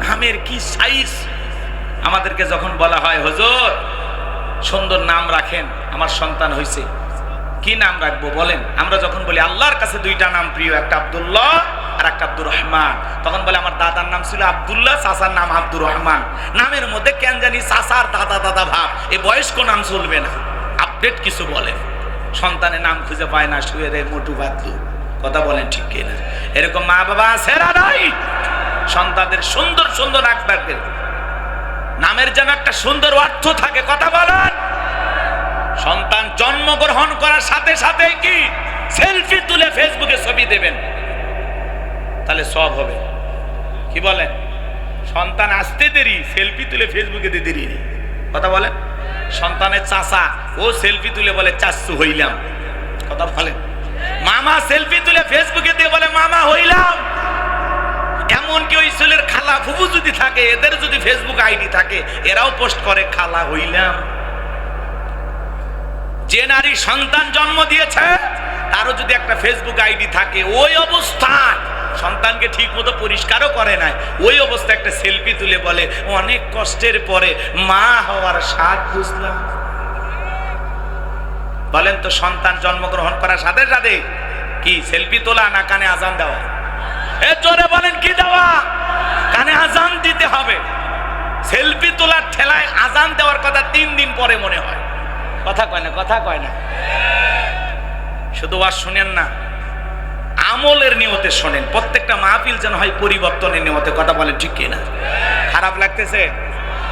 নামের কি সাইজ! আমাদেরকে যখন বলা হয়, হুজুর সুন্দর নাম রাখেন, আমার সন্তান হয়েছে, কি নাম রাখবো বলেন? আমরা যখন বলি আল্লাহর কাছে দুইটা নাম প্রিয়, একটা আব্দুল্লাহ আর একটা আব্দুর রহমান, তখন বলে আমার দাদার নাম ছিল আব্দুল্লাহ, চাচার নাম আব্দুর রহমান। নামের মধ্যে কেন জানি চাচার দাদা দাদা ভাব। এই বয়স্ক নাম চলবে না, আপডেট কিছু বলেন। সন্তানের নাম খুঁজে পায় না, শুয়ে রে মোটু বাদলু। কথা বলেন ঠিক কিনা? এরকম মা বাবা আছে না নাই? সন্তানদের সুন্দর সুন্দর রাখবেন, নামের যেন একটা সুন্দর অর্থ থাকে। কথা বলেন। সন্তান জন্মগ্রহণ করার সাথে সাথে কি সেলফি তুলে ফেসবুকে ছবি দেবেন, তাহলে সব হবে। কি বলেন? সন্তান আসতে দেরি, সেলফি তুলে ফেসবুকে দিতে দেরি নেই। কথা বলেন। সন্তানের চাচা, ও সেলফি তুলে বলে চাচ্ছু হইলাম। কথা বলেন। মামা সেলফি তুলে ফেসবুকে দিয়ে বলে মামা হইলাম। এমনকি ওই ছেলের খালা ফুফু যদি থাকে, এদের যদি ফেসবুক আইডি থাকে, এরাও পোস্ট করে খালা হইলাম। যে নারী সন্তান জন্ম দিয়েছে তারও যদি একটা ফেসবুক আইডি থাকে, ওই অবস্থায় সন্তানকে ঠিক মতো পরিষ্কারও করে নাই, ওই অবস্থা একটা সেলফি তুলে বলে অনেক কষ্টের পরে মা হওয়ার স্বাদ বুঝলাম। বলেন তো, সন্তান জন্মগ্রহণ করার সাথে সাথে কি সেলফি তোলা না কানে আজান দেওয়া? এ জোরে বলেন, কি দেওয়া? কানে আজান দিতে হবে। সেলফি তোলার ঠেলায় আজান দেওয়ার কথা 3 দিন পরে মনে হয়। কথা কয় না, কথা কয় না। শুধু আর শুনেন না, আমলের নিয়তে শোনেন। প্রত্যেকটা মাহফিল যেন হয় পরিবর্তনের নিয়তে। কথা বলেন ঠিক কিনা? খারাপ লাগতেছে?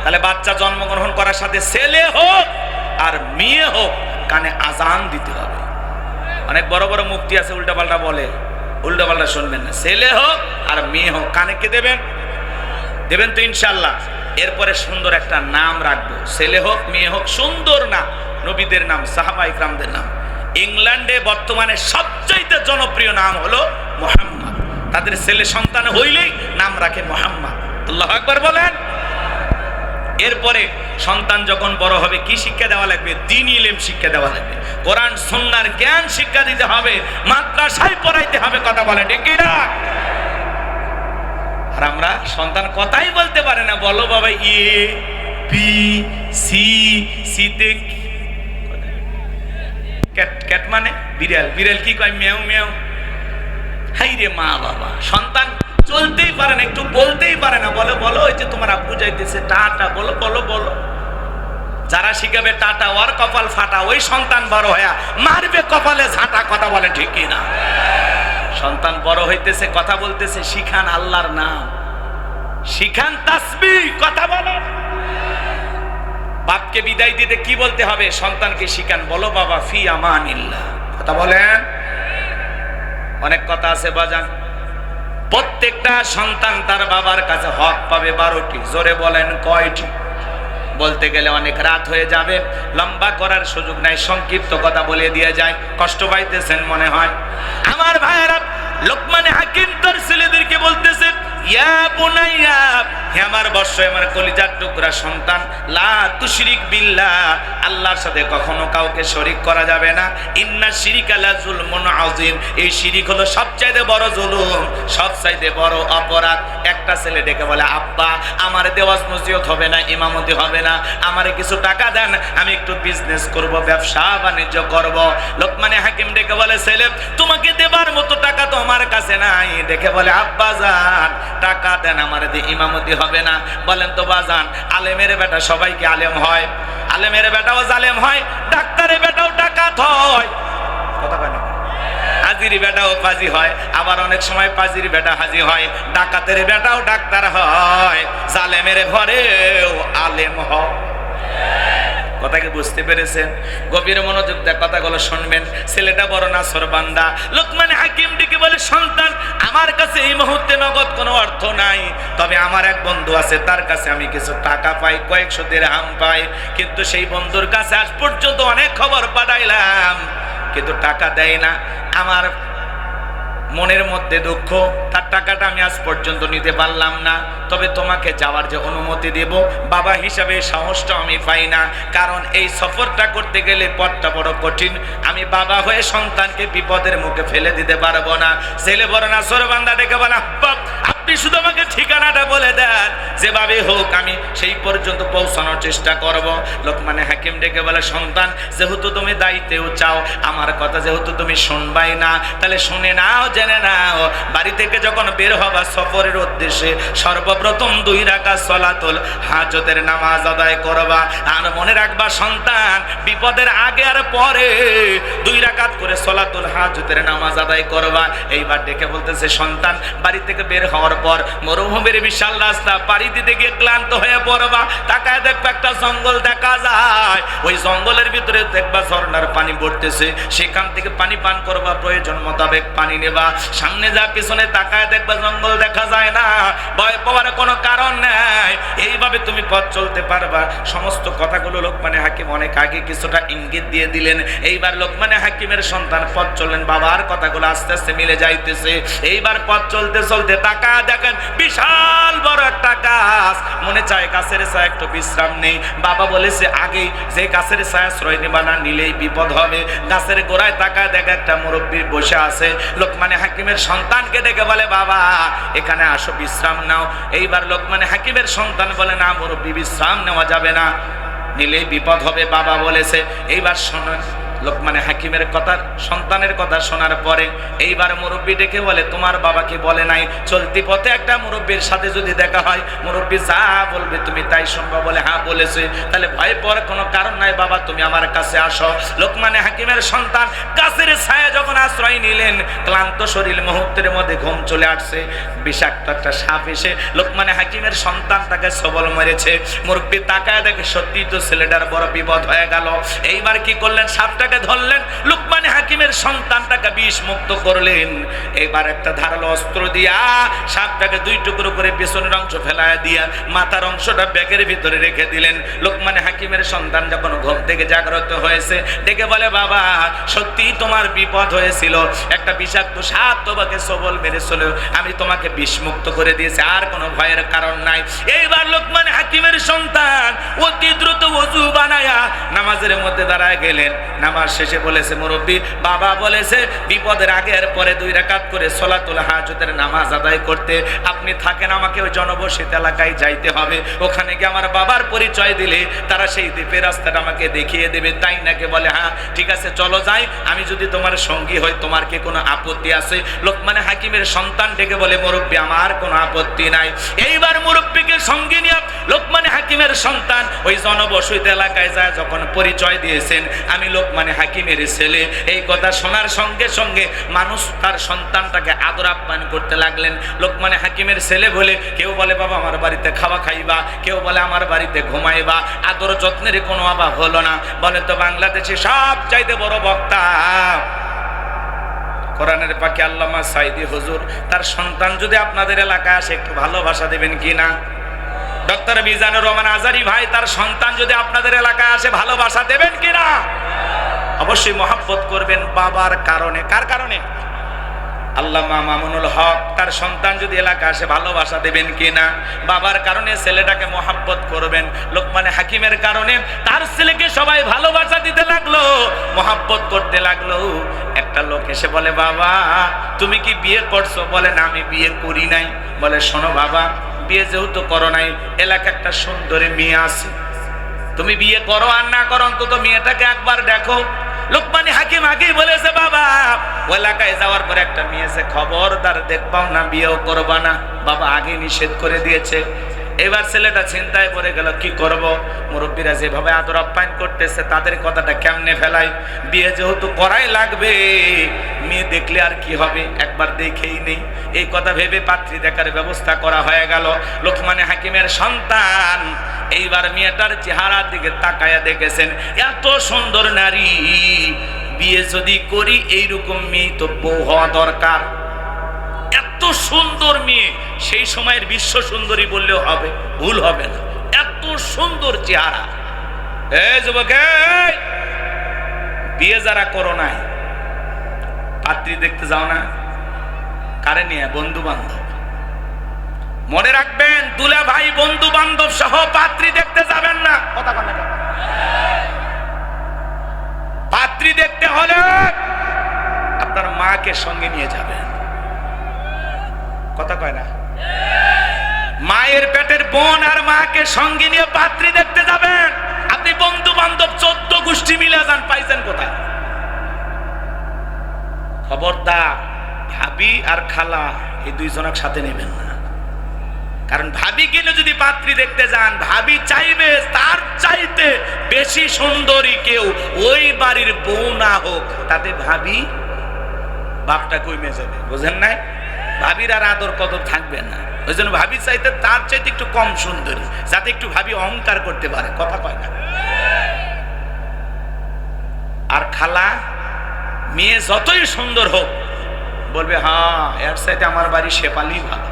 তাহলে বাচ্চা জন্মগ্রহণ করার সাথে ছেলে হোক আর মেয়ে হোক কানে আজান দিতে হবে। অনেক বড় বড় মুফতি আছে উল্টাপাল্টা বলে, উল্টাপাল্টা শুনবেন না। ছেলে হোক আর মেয়ে হোক কানে কে দেবেন? দেবেন তো ইনশাল্লাহ। এরপরে সুন্দর একটা নাম রাখবো, ছেলে হোক মেয়ে হোক, সুন্দর নাম, নবীদের নাম, সাহাবা ইকরামদের নাম। ইংল্যান্ডে বর্তমানে সবচাইতে জনপ্রিয় নাম হলো মুহাম্মদ। তাদের ছেলে সন্তান হইলেই নাম রাখে মুহাম্মদ। আল্লাহু আকবার বলেন। এরপরে সন্তান যখন বড় হবে কি শিক্ষা দেওয়া লাগবে? দ্বীনি ইলম শিক্ষা দেওয়া লাগবে, কোরআন সুন্নাহর জ্ঞান শিক্ষা দিতে হবে, মাদ্রাসায় পড়াইতে হবে। কথা বলেন ঠিক কি না? আর আমরা সন্তান কথাই বলতে পারে না। বলো বাবা এ বি সি, সিতে ক্যাট মানে বিড়াল, বিড়াল কি কয়? মেও মেও। হাই রে মা বাবা, সন্তান চলতেই পারে না, একটু বলতেই পারে না। বলো বলো, ওই যে তোমার আব্বু যাইতেছে, টাটা বলো বলো বলো। যারা শিখাবে টাটা ওর কপাল ফাটা, ওই সন্তান বড় হয়া মারবে কপালে ঝাঁটা। কথা বলে ঠিক কি না? সন্তান বড় হইতেছে, কথা বলতেছে, শিখান আল্লাহর নাম, শিখান তাসবিহ। কথা বলেন। বাপকে বিদায় দিতে কি বলতে হবে? সন্তানকে শিখান, বলো বাবা ফি আমানিল্লাহ। কথা বলেন। অনেক কথা আছে বাজান। প্রত্যেকটা সন্তান তার বাবার কাছে হক পাবে 12টি। জোরে বলেন কয়টি? বলতে গেলে অনেক রাত হয়ে যাবে, লম্বা করার সুযোগ নাই, সংক্ষিপ্ত কথা বলে দিয়ে যায়। কষ্ট পাইতেছেন মনে হয় আমার ভাইয়েরা। লোকমানে হাকিম তার ছেলেদেরকে বলতেছে, ইয়া বুনাইয়া, হে আমার বর্ষ, আমার কলিজার টুকরা সন্তান, লা তুশরিক বিল্লাহ, আল্লাহর সাথে কখনো কাউকে শরীক করা যাবে না। ইন্না শিরিকা লা যুলমুন আযীম, এই শিরিক হলো সবচাইতে বড় জুলুম, সবচাইতে বড় অপরাধ। একটা ছেলে ডেকে বলে, আব্বা আমার দেওয়াজ নসিহত হবে না, ইমামতি হবে না, আমারে কিছু টাকা দেন, আমি একটু বিজনেস করব, ব্যবসা বাণিজ্য করব। লোকমানে হাকিম ডেকে বলে, ছেলে তোমাকে দেবার মতো টাকা তো আমার কাছে নাই। ডেকে বলে, আব্বা জান টাকা দেন, আমার দিয়ে ইমামতি হবে না। বলেন তো বাজান, আলেমের বেটা সবাইকে আলেম হয়? আলেমের বেটাও জালেম হয়, ডাক্তারের বেটাও ডাকাত হয়। কথা বলেন। হাজির বেটাও পাজি হয়, আবার অনেক সময় পাজির বেটা হাজি হয়, ডাকাতের বেটাও ডাক্তার হয়, জালেমের ঘরেও আলেম হয়। কথা কি বুঝতে পেরেছেন? গভীর মনোযোগ দিয়ে কথাগুলো শুনবেন। ছেলেটা বড় নাছরবান্দা। লোকমান হাকিম ডেকে বলে, সন্তান আমার কাছে এই মুহূর্তে নগদ কোনো অর্থ নাই, তবে আমার এক বন্ধু আছে, তার কাছে আমি কিছু টাকা পাই, কয়েকশো দিরহাম পাই, কিন্তু সেই বন্ধুর কাছে আজ পর্যন্ত অনেক খবর পাঠাইলাম কিন্তু টাকা দেয় না। আমার মনের মধ্যে দুঃখ, তার টাকাটা আমি আজ পর্যন্ত নিতে পারলাম না। তবে তোমাকে যাওয়ার যে অনুমতি দেব, বাবা হিসাবে সাহসটা আমি পাই না, কারণ এই সফরটা করতে গেলে পথটা বড় কঠিন। আমি বাবা হয়ে সন্তানকে বিপদের মুখে ফেলে দিতে পারবো না। ছেলে বড় নাছরবান্দা ডেকে বলে, আব্বা আপনি শুধু আমাকে ঠিকানাটা বলে দেন, যেভাবে হোক আমি সেই পর্যন্ত পৌঁছানোর চেষ্টা করব। লোকমানে হাকিম ডেকে বলে, সন্তান যেহেতু তুমি দায়িত্বেও চাও, আমার কথা যেহেতু তুমি শুনবাই না, তাহলে শুনে নাও, জেনে নাও, বাড়ি থেকে যখন বের হবা সফরের উদ্দেশ্যে সর্বপ্রথম 2 রাকাত সালাতুল হাজতের নামাজ আদায় করবা। আর মনে রাখবা সন্তান, বিপদের আগে আর পরে 2 রাকাত করে সালাতুল হাজতের নামাজ আদায় করবা। এইবার ডেকে বলতেছে, সন্তান বাড়ি থেকে বের হওয়ার পর মরুভূমির বিশাল রাস্তা পাড়ি দিতে গিয়ে ক্লান্ত হয়ে পড়বা, তাকায় দেখবা একটা জঙ্গল দেখা যায়, ওই জঙ্গলের ভিতরে দেখবা ঝর্ণার পানি পড়তেছে, সেখান থেকে পানি পান করবা, প্রয়োজন মোতাবেক পানি নেবা। সামনে যা পিছনে তাকায় দেখবা জঙ্গল দেখা যায় না, ভয় পাওয়ার কোনো কারণ নাই, এইভাবে তুমি পথ চলতে পারবা। সমস্ত কথাগুলো লোকমানে হাকিম অনেক আগে কিছুটা ইঙ্গিত দিয়ে দিলেন। এইবার লোকমানে হাকিমের সন্তান পথ চললেন, বাবার কথাগুলো আস্তে আস্তে মিলে যাইতেছে। এইবার পথ চলতে চলতে তাকা দেখেন বিশাল বড় একটা গাছ, মনে চায় গাছের ছায়া একটু বিশ্রাম নেই। বাবা বলেছে আগেই যে গাছের ছায়া আশ্রয় নেবা না নিলেই বিপদ হবে। গাছের গোড়ায় তাকায় দেখে একটা মুরব্বী বসে আছে। লোকমানে হাকিমের সন্তানকে ডেকে বলে বাবা এখানে আসো বিশ্রাম নাও। এইবার লোকমানে হাকিমের সন্তান বলে না মুরব্বী বিশ্রাম নেওয়া যাবে না, নিলেই বিপদ হবে। বাবা বলেছে এইবার শোনেন লোকমানে হাকিমের কথা, সন্তানের কথা শোনার পরে এইবার মুরব্বী ডেকে বলে তোমার বাবাকে বলে নাই চলতি পথে একটা মুরব্বীর সাথে যদি দেখা হয় মুরব্বী যা বলবে তুমি তাই শুনবা? বলে হ্যাঁ বলেছে। তাহলে ভয় পাওয়ার কোনো কারণ নাই বাবা, তুমি আমার কাছে আসো। লোকমানে হাকিমের সন্তান গাছের ছায়া যখন আশ্রয় নিলেন, ক্লান্ত শরীর মুহূর্তের মধ্যে ঘুম চলে আসছে। বিষাক্ত একটা সাপ এসে লোকমানে হাকিমের সন্তানটাকে সবল মেরেছে। মুরব্বী তাকায় দেখে সত্যি তো ছেলেটার বড় বিপদ হয়ে গেল। এইবার কি করলেন? সাপটা ধরলেন, লোকমানে হাকিমের সন্তানটাকে বিষ মুক্ত করলেন। এবার একটা ধারালো অস্ত্র দিয়া সাপটাকে দুই টুকরো করে পেছনের অংশ ফেলায় দিয়া মাথার অংশটা ব্যাগের ভিতরে রেখে দিলেন। লোকমানে হাকিমের সন্তান যখন ঘুম থেকে জাগ্রত হয়েছে ডেকে বলে বাবা সত্যি তোমার বিপদ হয়েছিল, একটা বিষাক্ত সাপ তোমাকে সবল মেরেছিল, আমি তোমাকে বিষ মুক্ত করে দিয়েছি, আর কোনো ভয়ের কারণ নাই। এইবার লোকমানে হাকিমের সন্তান অতি দ্রুত ওযু বানায়া নামাজের মধ্যে দাঁড়ায় গেলেন। নামাজ শেষে বলেছে মুরব্বী বাবা বলেছে বিপদের আগে আর পরে 2 রাকাত করে সলাতুল হাজতের নামাজ আদায় করতে, আপনি থাকেন আমাকে ওই জনবসতি এলাকায় যাইতে হবে, ওখানে গিয়ে আমার বাবার পরিচয় দিলে তারা সেই দ্বীপের রাস্তাটা আমাকে দেখিয়ে দেবে। তাই নাকি? বলে হ্যাঁ ঠিক আছে চলো যাই, আমি যদি তোমার সঙ্গী হই তোমার কি কোনো আপত্তি আছে? লোকমানে হাকিমের সন্তান ডেকে বলে মুরব্বী আমার কোনো আপত্তি নাই। এইবার মুরব্বীকে সঙ্গী নিয়ে লোকমানে হাকিমের সন্তান ওই জনবসতি এলাকায় যায়। যখন পরিচয় দিয়েছেন আমি লোকমানে হাকিমের ছেলে, এই কথা শোনার সঙ্গে সঙ্গে মানুষ তার সন্তানটাকে আদর আপ্যায়ন করতে লাগলেন। লোকমানে হাকিমের ছেলে বলে কেউ বলে বাবা আমার বাড়িতে খাওয়া খাইবা, কেউ বলে আমার বাড়িতে ঘুমাইবা, আদর যত্নের কোনো অভাব হলো না। বলে তো বাংলাদেশে সব চাইতে বড় বক্তা কোরআনের পাখি আল্লামা সাইদি হুজুর, তার সন্তান যদি আপনাদের এলাকায় আসে একটু ভালোবাসা দেবেন কিনা? ডক্টর মিজানুর রহমান আজারি ভাই, তার সন্তান যদি আপনাদের এলাকায় আসে ভালোবাসা দেবেন কিনা? অবশ্যই মহব্বত করবেন বাবার কারণে। কার কারণে? আল্লামা মামুনুল হক, তার সন্তান যদি এলাকা আসে ভালোবাসা দেবেন কিনা? বাবার কারণে ছেলেটাকে মহব্বত করবেন। লোকমানে হাকিমের কারণে তার ছেলেকে সবাই ভালোবাসা দিতে লাগলো, মহব্বত করতে লাগলো। একটা লোক এসে বলে বাবা তুমি কি বিয়ে করছো? বলে না আমি বিয়ে করি নাই। বলে শোনো বাবা বিয়ে যেহেতু করো নাই, এলাকা একটা সুন্দরী মেয়ে আছে, তুমি বিয়ে করো আর না করো অন্তত মেয়েটাকে একবার দেখো। লোকমানে হাকিম আগেই বলেছে বাবা ওই এলাকায় যাওয়ার পর একটা মেয়ে আছে, খবরদার দেখবাও না, বিয়েও করবা না, বাবা আগে নিষেধ করে দিয়েছে। এবার ছেলেটা চিন্তায় পড়ে গেল কি করব? মুরব্বীরা যেভাবে আদর আপ্যায়ন করতেছে তাদের কথাটা কেমনে ফেলাই, বিয়ে যেহেতু করাই লাগবে, মেয়ে দেখলে আর কি হবে, একবার দেখেই নেই। এই কথা ভেবে পাত্রী দেখার ব্যবস্থা করা হয়ে গেল। লোকমানে হাকিমের সন্তান এইবার মেয়েটার চেহারার দিকে তাকায়া দেখেছেন এত সুন্দর নারী, বিয়ে যদি করি এইরকম মেয়ে তো বউ হওয়া দরকার। এত সুন্দর মেয়ে, সেই সময়ের বিশ্ব সুন্দরী বললেও হবে, ভুল হবে না, এত সুন্দর চেহারা। এই যুবক বিয়ে যারা করো নাই, পাত্রী দেখতে যাও না, কারে নিয়ে? বন্ধু বান্ধব। মনে রাখবেন দুলা ভাই বন্ধু বান্ধব সহ পাত্রী দেখতে যাবেন না। কথা বলেন, পাত্রী দেখতে হলে আপনার মাকে সঙ্গে নিয়ে যাবেন। কথা কয় না? মায়ের পেটের বোন আর মাকে সঙ্গে নিয়ে পাত্রী দেখতে যাবেন। আপনি বন্ধু বান্ধব 14 গোষ্ঠী মিলে যান, পাইছেন কোথায়? খবরদার ভাবি আর খালা এই দুইজনের সাথে নেবেন না, কারণ ভাবি কিনে যদি পাত্রী দেখতে যান, ভাবি চাইবে তার চাইতে বেশি সুন্দরী কেউ ওই বাড়ির বউ না হোক, তাতে ভাবি বাপটা কমে যাবে। বুঝেন নাই? ভাবির আর আদর কদর থাকবে না। ওই জন্য ভাবি চাইতে তার চাইতে একটু কম সুন্দরী, যাতে একটু ভাবি অহংকার করতে পারে। কথা কয় না? আর খালা মেয়ে যতই সুন্দর হোক বলবে হ্যাঁ এর চাইতে আমার বাড়ি শেপালি ভালো।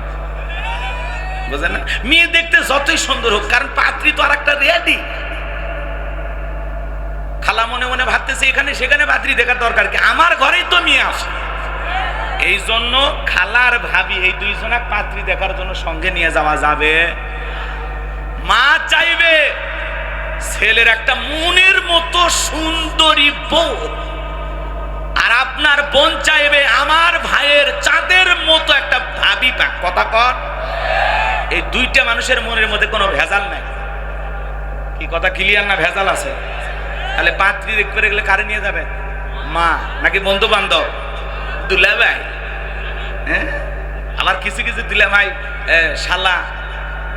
বুঝেন না? মেয়ে দেখতে যতই সুন্দর হোক, কারণ পাত্রী তো আর একটা রেডি। খালা মনে মনে ভাবতেছে এখানে সেখানে পাত্রী দেখার দরকার কি, আমার ঘরেই তো মেয়ে আছে। এই জন্য খালার ভাবি এই দুইজনা পাত্রী দেখার জন্য সঙ্গে নিয়ে যাওয়া যাবে। মা চাইবে ছেলের একটা মনের মতো সুন্দরী বউ, আর আপনার বোন চাইবে আমার ভাইয়ের চাঁদের মতো একটা ভাবি পাক। কথা কর, এই দুইটা মানুষের মনের মধ্যে কোনো ভেজাল নাই। কি কথা ক্লিয়ার না? ভেজাল আছে। তাহলে পাত্রী দেখতে গেলে কারে নিয়ে যাবে? মা নাকি বন্ধু বান্ধব? দুলা ভাই, হ্যাঁ। আবার কিছু কিছু দুলা ভাই শালা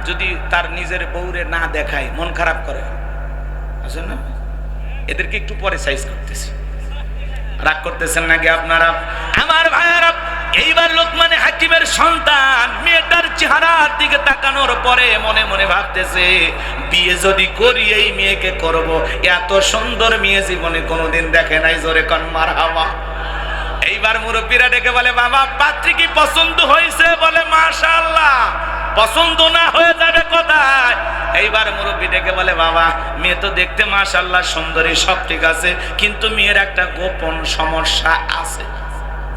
যদি তার নিজের বউরে না দেখায় মন খারাপ করে, আছে না? এদেরকে একটু পরে সাইজ করতেছি। রাগ করতেছেন নাকি আপনারা? আমার ভাইয়েরা, এইবার লোকমানে হাকিমের সন্তান মেয়েটার চেহারার দিকে তাকানোর পরে মনে মনে ভাবতেছে, বিয়ে যদি করি এই মেয়েকে করব। এত সুন্দর মেয়ে জীবনে কোনোদিন দেখে নাই। জোরে কোন মারহাবা। এইবার মুরব্বীরা ডেকে বলে, বাবা পাত্রী কি পছন্দ হয়েছে? বলে মাশাআল্লাহ। পছন্দ না হয়ে যাবে কোথায়? এইবার মুরব্বী ডেকে বলে, বাবা মেয়ে তো দেখতে মাশাআল্লাহ সুন্দরী, সব ঠিক আছে, কিন্তু মেয়ের একটা গোপন সমস্যা আছে।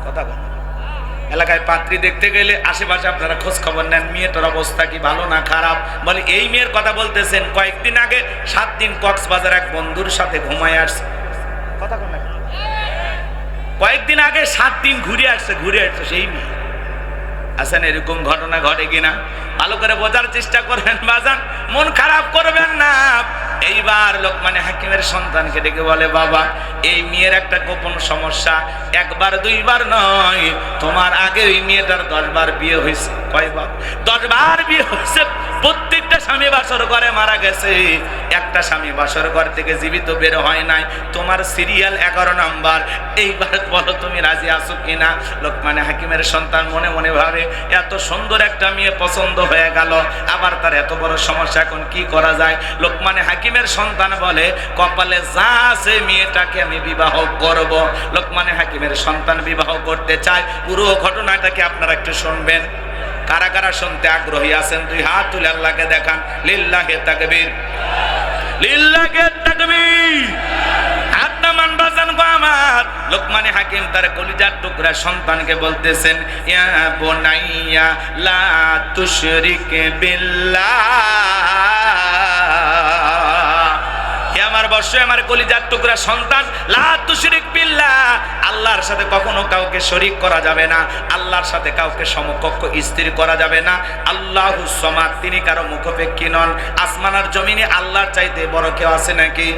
কথা বল। এলাকায় পাত্রী দেখতে গেলে আশেপাশে আপনারা খোঁজ খবর নেন, মেয়েটার অবস্থা কি ভালো না খারাপ? বলে এই মেয়ের কথা বলতেছেন, কয়েকদিন আগে 7 দিন কক্সবাজার এক বন্ধুর সাথে ঘুমায় আসছে। কথা বল না? কয়েকদিন আগে 7 দিন ঘুরে আসছে সেই মেয়ে। আছেন এরকম ঘটনা ঘটে কিনা? ভালো করে বোঝার চেষ্টা করবেন বাজান, মন খারাপ করবেন না। এইবার লোকমানে হাকিমের সন্তানকে ডেকে বলে, বাবা এই মেয়ের একটা গোপন সমস্যা, একবার দুইবার নয়, তোমার আগে ওই মেয়েটার 10 বার বিয়ে হয়েছে। কয়বার? 10 বার বিয়ে হয়েছে। প্রত্যেকটা স্বামী বাসর ঘরে মারা গেছে, একটা স্বামী বাসর ঘর থেকে জীবিত বের হয় নাই। তোমার সিরিয়াল 11 নাম্বার। এইবার বলো তুমি রাজি আছো কিনা? লোকমানে হাকিমের সন্তান মনে মনে ভাবে, এত সুন্দর একটা মেয়ে পছন্দ হয়ে গেল, আবার তার এত বড় সমস্যা, এখন কি করা যায়? লোকমানে হাকিমের সন্তান বলে, কপালে যা আছে মেয়েটাকে আমি বিবাহ করব। লোকমানে হাকিমের সন্তান বিবাহ করতে চায়। পুরো ঘটনাটাকে আপনারা একটু শুনবেন। কারা কারা শুনতে আগ্রহী আছেন? 2 হাত তুলে আল্লাহকে দেখান। লিল্লাহে তাকবীর, লিল্লাহে তাকবীর। হাত নামান বাজান গো আমার। লোকমানে হাকিম তার কলিজার টুকরা সন্তানকে বলতেছেন, ইয়া বুনাইয়া লা তুশরিক বিল্লাহ। আমার বর্ষে আমার কলিজার টুকরা সন্তান, লা তুশরিক বিল্লাহ, আল্লাহর সাথে কখনো কাউকে শরীক করা যাবে না। আল্লাহর সাথে কাউকে সমকক্ষ স্থির করা যাবে না। আল্লাহুস সামাদ, তিনি কারো মুখাপেক্ষী নন। আসমান আর জমিনে আল্লাহর চাইতে বড় কেউ আছে নাকি?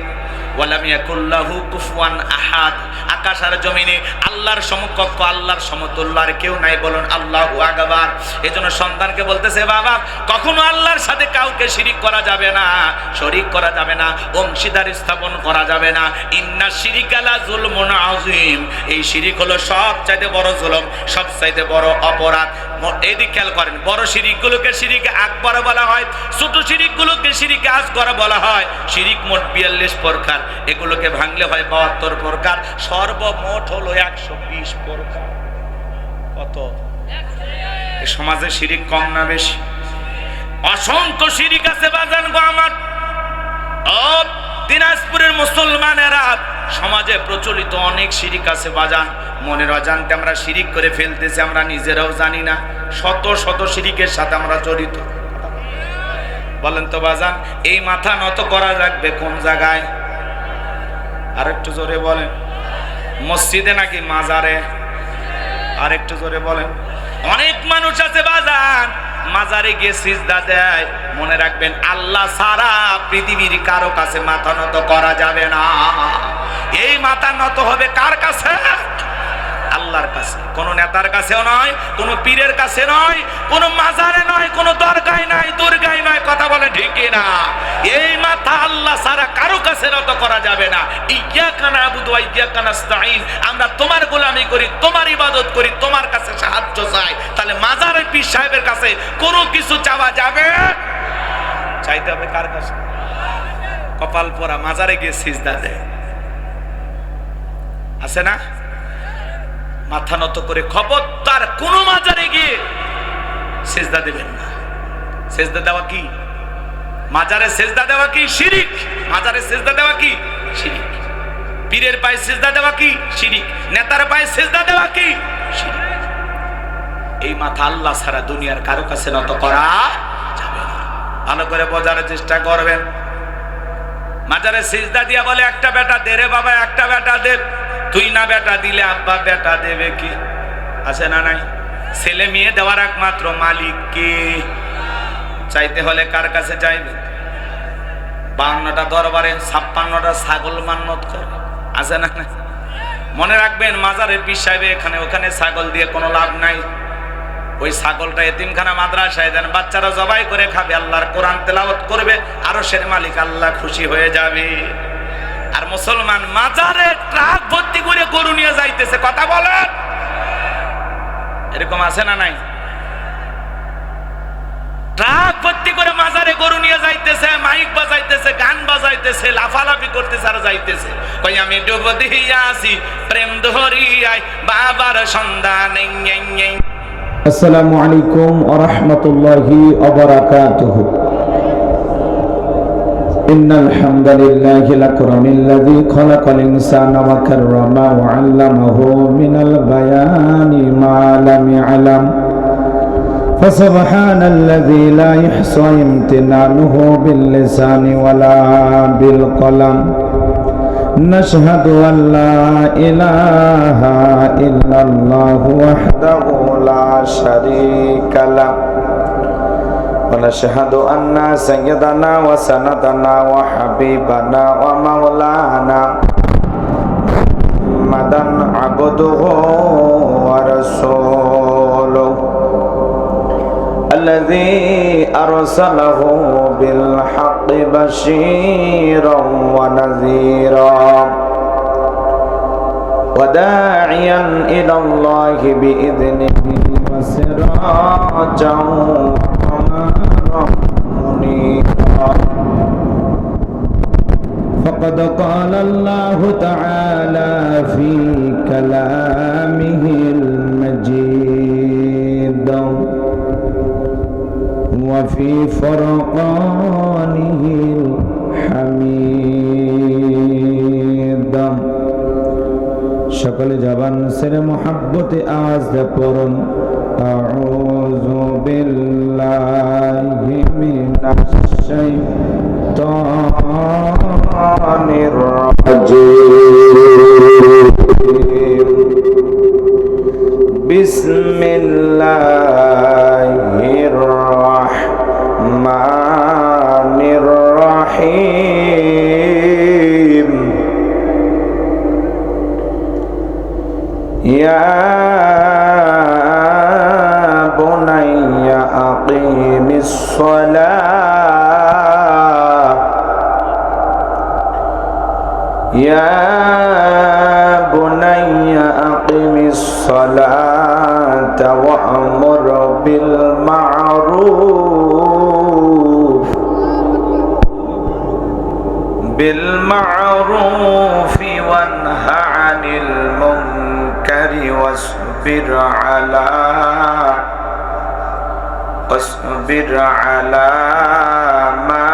ওয়ালাম ইয়াকুল্লাহু কুফুয়ান আহাদ, আকাশ আর জমিনে আল্লাহর সমকক্ষ, আল্লাহর সমতুল্য আর কেউ নাই। বলুন আল্লাহু আকবার। এজন্য সন্তানকে বলতেছে, বাবা কখনো আল্লাহর সাথে কাউকে শিরিক করা যাবে না, শরীক করা যাবে না, অংশীদার স্থাপন করা যাবে না। ইন্না শিরিকা লা যুলমুন আযীম, এই শিরিক হলো সবচাইতে বড় জুলুম, সবচাইতে বড় অপরাধ। এদিকে খেয়াল করেন, বড় শিরিকগুলোকে শিরিকে আকবার বলা হয়, ছোট শিরিকগুলোকে শিরিকে আসগর বলা হয়। শিরিক মোট 42 প্রকার, এগুলোকে ভাঙলে হয় 72 প্রকার, সর্বমোট হলো 120 প্রকার। কত? এই সমাজে শিরিক কম না বেশি? অসংখ্য শিরিক আছে বাজান গো আমার। দিনাজপুরের মুসলমানেরা সমাজে প্রচলিত অনেক শিরিক আছে বাজান, মনের অজান্তে আমরা শিরিক করে ফেলতেছি, আমরা নিজেরাও জানি না। শত শত শিরিকের সাথে আমরা জড়িত। বলেন তো বাজান, এই মাথা নত করা রাখবে কোন জায়গায়? আর একটু জোরে বলেন। মসজিদে নাকি মাজারে? আর একটু জোরে বলেন। অনেক মানুষ আছে বাজান মাজারে গিয়ে সিজদা দেয়। মনে রাখবেন, আল্লাহ ছাড়া পৃথিবীর কারো কাছে মাথা নত করা যাবে না। এই মাথা নত হবে কার কাছে? আল্লাহর কাছে। কোন নেতার কাছেও নয়, কোন পীরের কাছে নয়, কোন মাজারে নয়, কোন দরগায় নয়, দুর্গায় নয়। কথা বলে ঠিক না? এই মাথা আল্লাহ ছাড়া কারো কাছে নত করা যাবে না। ইয়্যাকা না'বুদু ওয়া ইয়্যাকা নাস্তাঈন, আমরা তোমার গোলামি করি, তোমার ইবাদত করি, তোমার কাছে সাহায্য চাই। তাহলে মাজারে পীর সাহেবের কাছে কোনো কিছু চাওয়া যাবে? চাইতে হবে কার কাছে? কপাল পোড়া মাজারে গিয়ে সিজদা দেয়, আছে না? মাথা নত করে খবরদার কোন মাজারে গিয়ে সেজদা দেবেন না। সেজদা দেওয়া কি? মাজারে সেজদা দেওয়া কি? শিরিক। মাজারে সেজদা দেওয়া কি? শিরিক। পীরের পায়ে সেজদা দেওয়া কি? শিরিক। নেতার পায়ে সেজদা দেওয়া কি? শিরিক। এই মাথা আল্লাহ ছাড়া দুনিয়ার কারো কাছে নত করা যাবে না। ভালো করে বোঝার চেষ্টা করবেন। মাজারে সিজদা দিয়া বলে একটা বেটা দে রে বাবা, একটা বেটা দে। তুই না বেটা দিলে আব্বা বেটা দেবে কি? আছে না নাই? ছেলে মেয়ে দেওয়ার একমাত্র মালিক কে? চাইতে হলে কার কাছে চাইবে? 52টা দরবারে 56টা ছাগল মান্নত করে, আছে না? মনে রাখবেন, মাজারে পীর সাহেব এখানে ওখানে ছাগল দিয়ে কোনো লাভ নাই। ওই ছাগলটা এতিমখানা মাদ্রাসায় দেন, বাচ্চারা জবাই করে খাবে, আল্লাহর কোরআন তেলাওয়াত করবে, আরশের মালিক আল্লাহ খুশি হয়ে যাবে। আর মুসলমান মাজারে ট্রাক ভর্তি করে গরু নিয়ে যাইতেছে, কথা বলেন, এরকম আছে না নাই? ট্রাক ভর্তি করে মাজারে গরু নিয়ে যাইতেছে, মাইক বাজাইতেছে, গান বাজাইতেছে, লাফালাফি করতেছে আর যাইতেছে। কই আমি ডুব দিয়া আসি প্রেম ধরিয়াই বাবার সন্ধানে। আসসালামু আলাইকুম ওয়া রাহমাতুল্লাহি ওয়া বারাকাতুহু। ইন্নাল হামদালিল্লাহি লাকুরামিল্লাযী খালাকাল ইনসানা ওয়া কাররামা ওয়া 'আল্লামাহু মিনাল বায়ানি মা লাম ইয়ালাম। ফাসুবহানাল্লাযী লা ইহসা ইমতিনানুহু বিল লিসানি ওয়ালা বিল কলাম। نشهد أن لا إله إلا الله وحده لا شريك له ونشهد أن سيدنا وسندنا وحبيبنا ومولانا محمدا عبده ورسوله الذي أرسله بالحق بشيرا ونذيرا وداعيا إلى الله بإذنه وسراجا منيرا. فقد قال الله تعالى في كلامه المجيد وفي فرقانه الحميد. সকল জবান সেরে মোহাব্বতে আওয়াজ দে পড়ুন আউযু বিল্লাহি মিনাশ শাইতানির রাজীম। বিসমিল্লাহির রাহমানির রাহিম। ইয়া বুনাইয়া আকিমিস সালাহ ইয়া বুনাইয়া আকিমিস সালাতা ওয়া আমুর বিল মা'রুফ بالمعروف وانهى عن المنكر واصبر على ما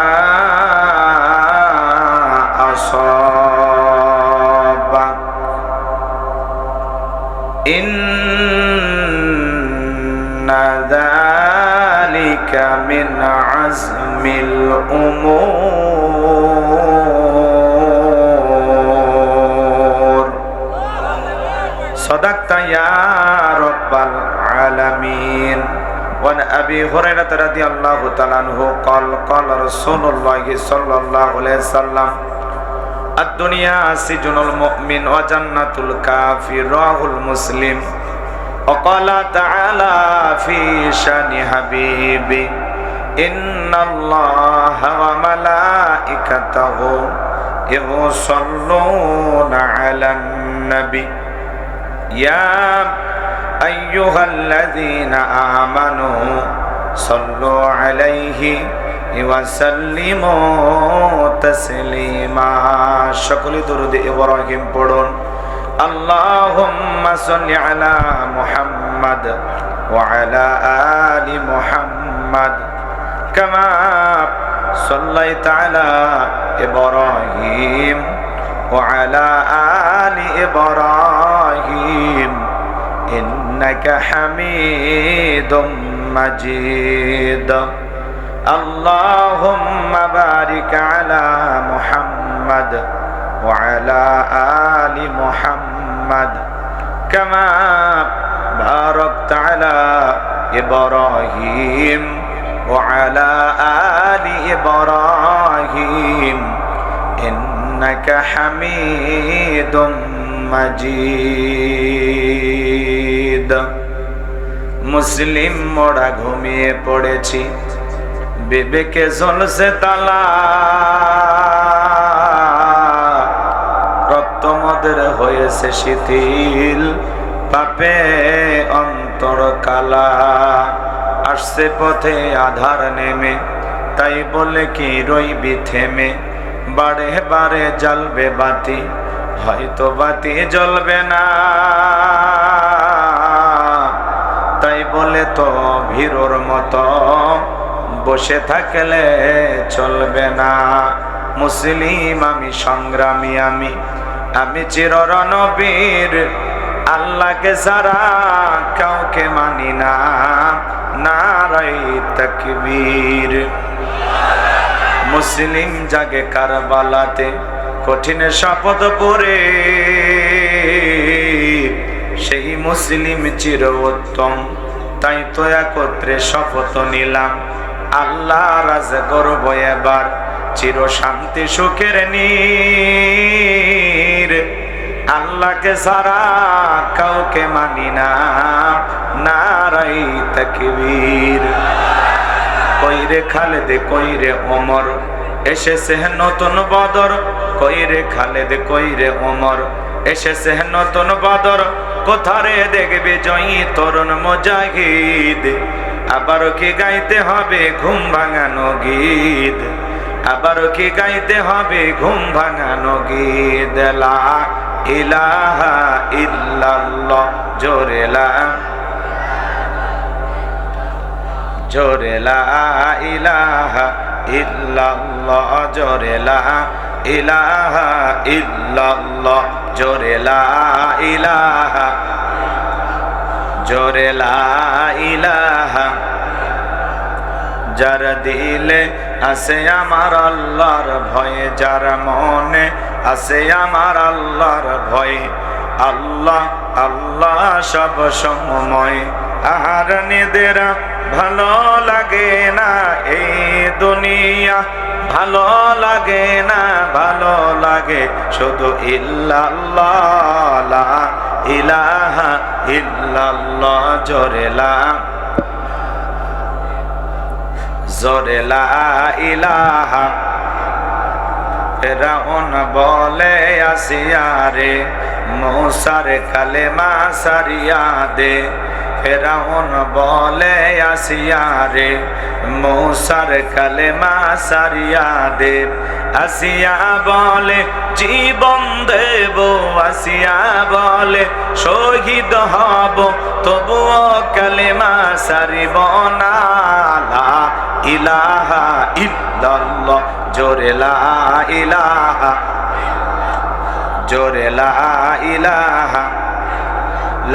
أصابك إن ذلك من عزم الأمور. صدقت يا رب العالمين. وعن أبي هريرة رضي الله تعالى عنه قال قال رسول الله صلى الله عليه وسلم الدنيا سجن المؤمن وجنة الكافر. رواه المسلم. وقال تعالى في شان حبيبي إن الله وملائكته يصلون على النبي يا أيها الذين آمنوا صلوا عليه وسلموا تسليما. সকলে দরুদ ইব্রাহিম পড়ুন। اللهم صل على محمد وعلى آل محمد كما صليت على إبراهيم وعلى آل إبراهيم ইন্নাকা হামিদুম মাজিদ আল্লাহুম্মা বারিক আলা মুহাম্মাদ ওয়া আলা আলি মুহাম্মাদ কামা বারাকতা আলা ইব্রাহিম ওয়া আলা আলি ইব্রাহিম ইন্নাকা হামিদুম মাজিদ। মুসলিম মোরা ঘুমিয়ে পড়েছি, বিবেকে জ্বলছে তালা, রক্তমদের হয়েছে শিথিল, পাপে অন্তর কালা। আসছে পথে আধার নেমে, তাই বলে কি রইবি থেমে, বারে বারে জ্বলবে বাতি, হয়তো বাতি জ্বলবে না, তাই বলে তো ভীরুর মতো বসে থাকলে চলবে না। মুসলিম আমি, সংগ্রামী আমি চির রণবীর, আল্লাহকে ছাড়া কাউকে মানি না, নারায়ে তাকবীর। মুসলিম জাগে কারবালাতে, কঠিন শপথ পরে, সেই মুসলিম চির উত্তম, তাই তো একত্রে শপথ নিলাম, আল্লাহ রাজ করব এবার চির শান্তি সুখের নীর। আল্লাহকে ছাড়া কাউকে মানি না, নারায়ে তাকবীর। কইরে খালেদ কইরে ওমর, এসেছে নতুন বদর, কইরে খালেদ কইরে ওমর, এসেছে নতুন বদর। কোথারে দেখবে জয়ী তরুণ মুজাহিদ, আবারও কি গাইতে হবে ঘুম ভাঙানো গীত, আবারও কি গাইতে হবে ঘুম ভাঙানো গীত। লা ইলাহা ইল্লাল্লাহ, জোরে লা, জোরে লা ইলাহা ইল্লাল্লাহ, জোরে লা ইলাহা ইল্লাল্লাহ, জোরে লা ইলাহা, জোরে লা ইলাহা। যার দিলে আছে আমার আল্লাহর ভয়, যার মনে আছে আমার আল্লাহর ভয়, আল্লাহ আল্লাহ সব সময়। আহার নিদেরা ভালো লাগে না এই দুনিয়া, ভালো লাগে না, ভালো লাগে শুধু ইল্লাল্লাহ, লা ইলাহা ইল্লাল্লাহ, জোরে লা, জোরে লা ইলাহা। ফেরাউন বলে আসিয়া রে, মূসার কালেমা সারিয়া দে। ফেরাউন বলে আসিয়া রে, মূসার কালেমা সারিয়া দে। আসিয়া বলে জীবন দেব, আসিয়া বলে শহীদ হব, তবুও কালেমা সারিব না। লা ইলাহা ইল্লাল্লাহ, জোরে লা ইলাহা, জোরে লা ইলাহা,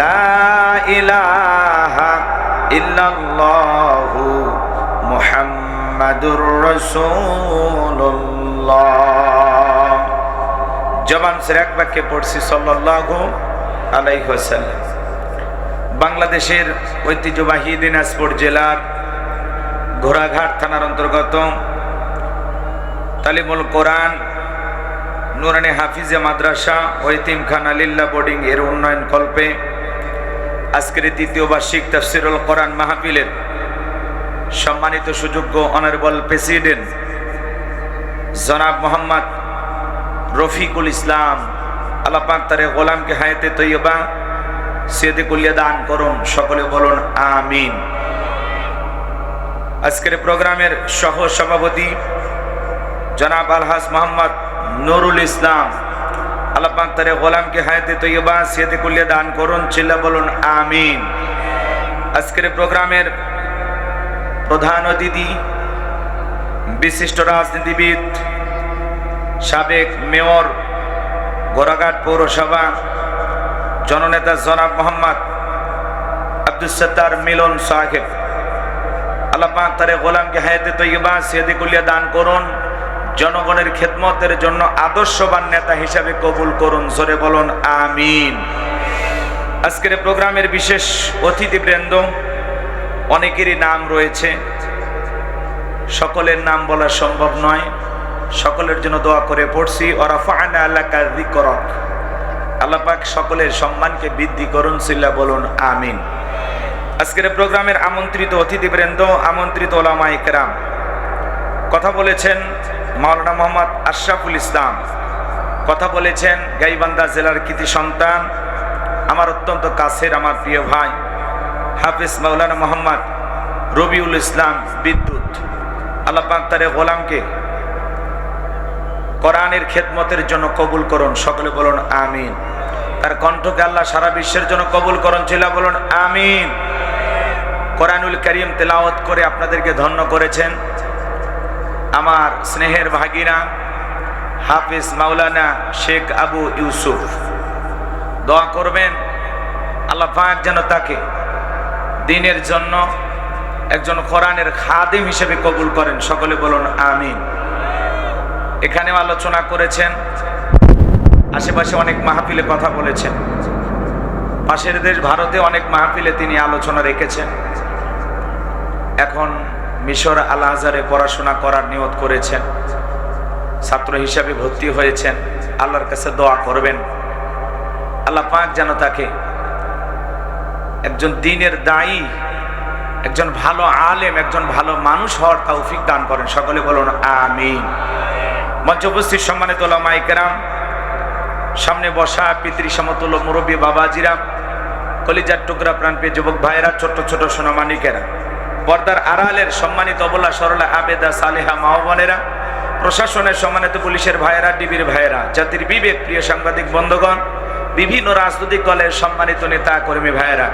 লা ইলাহা ইল্লাল্লাহু মুহাম্মাদুর রাসূলুল্লাহ। জবান ছেড়ে এক বাক্যে পড়ছি সাল্লাল্লাহু আলাইহি ওয়াসাল্লাম। বাংলাদেশের ঐতিহ্যবাহী দিনাজপুর জেলার ঘোড়াঘাট থানার অন্তর্গত তালিমুল কোরআন নুরানি হাফিজে মাদ্রাসা ও এতিমখানা লিল্লাহ বোর্ডিং এর উন্নয়ন কল্পে আজকের তৃতীয় বার্ষিক তাফসীরুল কোরআন মাহফিলের সম্মানিত সুযোগ্য অনারেবল প্রেসিডেন্ট জনাব মোহাম্মদ রফিকুল ইসলাম, আল্লাহ পাক তার গোলামকে হায়াতে তৈয়বা সিয়াদে কুলিয়া দান করুন, সকলে বলুন আমিন। আজকের প্রোগ্রামের সহ সভাপতি জনাব আলহাজ মোহাম্মদ নুরুল ইসলাম, আল্লাহ পাক তার গোলামকে হায়াতে তৈয়বা সিয়াদে কুলিয়া দান করুন, চিল্লা বলুন আমিন। আজকের প্রোগ্রামের প্রধান অতিথি বিশিষ্ট রাজনীতিবিদ, সাবেক মেয়র ঘোড়াঘাট পৌরসভা জননেতা জনাব মোহাম্মদ আব্দুস সাত্তার মিলন সাহেব, আল্লাহ পাক তার গোলামকে হায়াতে তৈয়বা সিয়াদে কুলিয়া দান করুন, জনগণের খেদমতের জন্য আদর্শবান নেতা হিসাবে কবুল করুন। জোরে বলুন আমিন। আজকের প্রোগ্রামের বিশেষ অতিথিবৃন্দ, অনেকেরই নাম রয়েছে, সকলের নাম বলা সম্ভব নয়, সকলের জন্য দোয়া করে পড়ছি। ওয়ারাফা'না লাকা যিকরাক, আল্লাহ পাক সকলের সম্মানকে বৃদ্ধি করুন, সিল্লা বলুন আমিন। আজকের প্রোগ্রামের আমন্ত্রিত অতিথিবৃন্দ, আমন্ত্রিত ওলামায়ে কেরাম, কথা বলেছেন মাওলানা মোহাম্মদ আশরাফুল ইসলাম, কথা বলেছেন গাইবান্ধা জেলার কৃতি সন্তান, আমার অত্যন্ত কাছের আমার প্রিয় ভাই হাফেজ মাওলানা মোহাম্মদ রবিউল ইসলাম বিদ্যুৎ। আল্লাহ পাক তার গোলামকে কোরআনের খেদমতের জন্য কবুল করুন, সকলে বলুন আমিন। তার কণ্ঠকে আল্লাহ সারা বিশ্বের জন্য কবুল করুন, চিল্লা বলুন আমিন। কোরআনুল কারীম তেলাওয়াত করে আপনাদেরকে ধন্য করেছেন আমার স্নেহের ভাগিনা হাফেজ মাওলানা শেখ আবু ইউসুফ। দোয়া করবেন আল্লাহ পাক যেন তাকে দ্বীনের জন্য একজন কোরআনের খাদিম হিসেবে কবুল করেন, সকলে বলুন আমিন। এখানেও আলোচনা করেছেন, আশেপাশে অনেক মাহফিলে কথা বলেছেন, পাশের দেশ ভারতে অনেক মাহফিলে তিনি আলোচনা রেখেছেন। এখন মিশর আল আজহারে পড়াশোনা করার নিয়ত করেছেন, ছাত্র হিসাবে ভর্তি হয়েছেন। আল্লাহর কাছে দোয়া করবেন আল্লাহ পাক যেন তাকে একজন দ্বীনের দায়ী, একজন ভালো আলেম, একজন ভালো মানুষ হওয়ার তৌফিক দান করেন, সকলে বলুন আমিন। মঞ্চ উপস্থিত সম্মানিত ওলামায়ে কেরাম, সামনে বসা পিতৃ সমতুল্য মুরব্বী বাবাজিরা, কলিজার টুকরা প্রাণপ্রিয় যুবক ভাইয়েরা, ছোট্ট ছোট সোনামানিকেরা, পর্দার আড়ালের সম্মানিত অবলা সরলা আবেদা সালেহা মা বোনেরা, প্রশাসনের সম্মানিত পুলিশের ভাইয়েরা, ডিবির ভাইয়েরা, জাতির বিবেক প্রিয় সাংবাদিক বন্ধুগণ, বিভিন্ন রাজনৈতিক দলের সম্মানিত নেতা কর্মী ভাইয়েরা,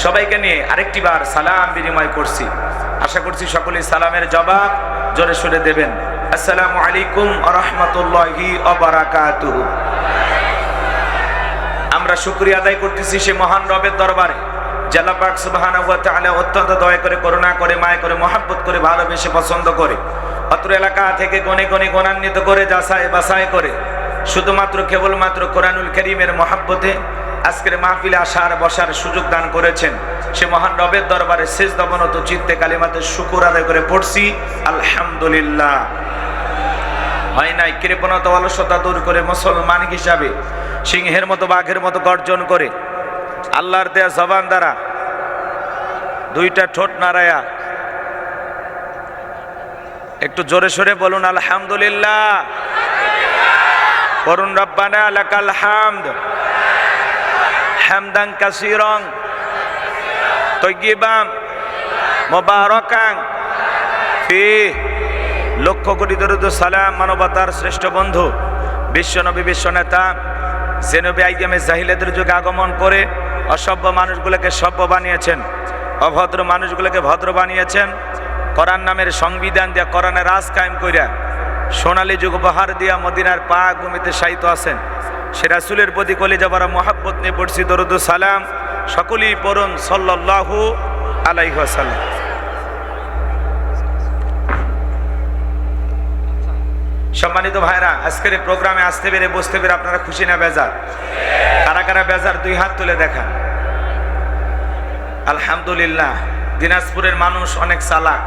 সবাইকে নিয়ে আরেকটি বার সালাম বিনিময় করছি। আশা করছি সকলেই সালামের জবাব জোরে সুরে দেবেন। আসসালামু আলাইকুম ওয়া রাহমাতুল্লাহি ওয়া বারাকাতুহু। আমরা শুকরিয়া আদায় করতেছি সে মহান রবের দরবারে, যে আল্লাহ পাক সুবহানাহু ওয়া তাআলা অত্যন্ত দয়া করে, করুণা করে, মায়া করে, মহব্বত করে, ভালোবেসে, পছন্দ করে, অত্র এলাকা থেকে গণে গণে গণান্বিত করে, যাচাই বাছাই করে, শুধুমাত্র কেবলমাত্র কোরআনুল কারীমের মহব্বতে আজকের মাহফিলে আসার বসার সুযোগ দান করেছেন। সে মহান রবের দরবারে সিজদাবনত চিত্তে কালিমাতে শুকর আদায় করে পড়ছি আলহামদুলিল্লাহ। হয় নাই কৃপণতা অলসতা দূর করে মুসলমান হিসাবে সিংহের মতো বাঘের মতো গর্জন করে আল্লাহর দেয়া জবান দ্বারা দুইটা ঠোঁট নাড়ায়া একটু জোরে সোরে বলুন আলহামদুলিল্লাহ। করুন রব্বানা লাকাল হামদ হামদান কাসীরান তাইয়্যিবান মুবারাকান ফি। লক্ষ কোটি দরুদ সালাম মানবতার শ্রেষ্ঠ বন্ধু বিশ্বনবী, বিশ্বনেতা, যে নবী আইয়ামে জাহিলিয়াতের যুগে আগমন করে অসভ্য মানুষগুলোকে সভ্য বানিয়েছেন, অভদ্র মানুষগুলোকে ভদ্র বানিয়েছেন, কোরআন নামের সংবিধান দিয়া, কোরআনের রাজ কায়েম কইরা সোনালী যুগ উপহার দিয়া মদিনার পাক ভূমিতে শায়িত আছেন। সে রাসূলের প্রতি কলিজা ভরা মহব্বত নিয়ে পড়ছি দরুদ সালাম, সকলেই পড়ুন সাল্লাল্লাহু আলাইহি ওয়াসাল্লাম। সম্মানিত ভাইরা, আজকের এই প্রোগ্রামে আসতে পেরে, বসতে পেরে আপনারা খুশি না বেজার? কারা কারা বেজার দুই হাত তুলে দেখান। আলহামদুলিল্লাহ। দিনাজপুরের মানুষ অনেক চালাক,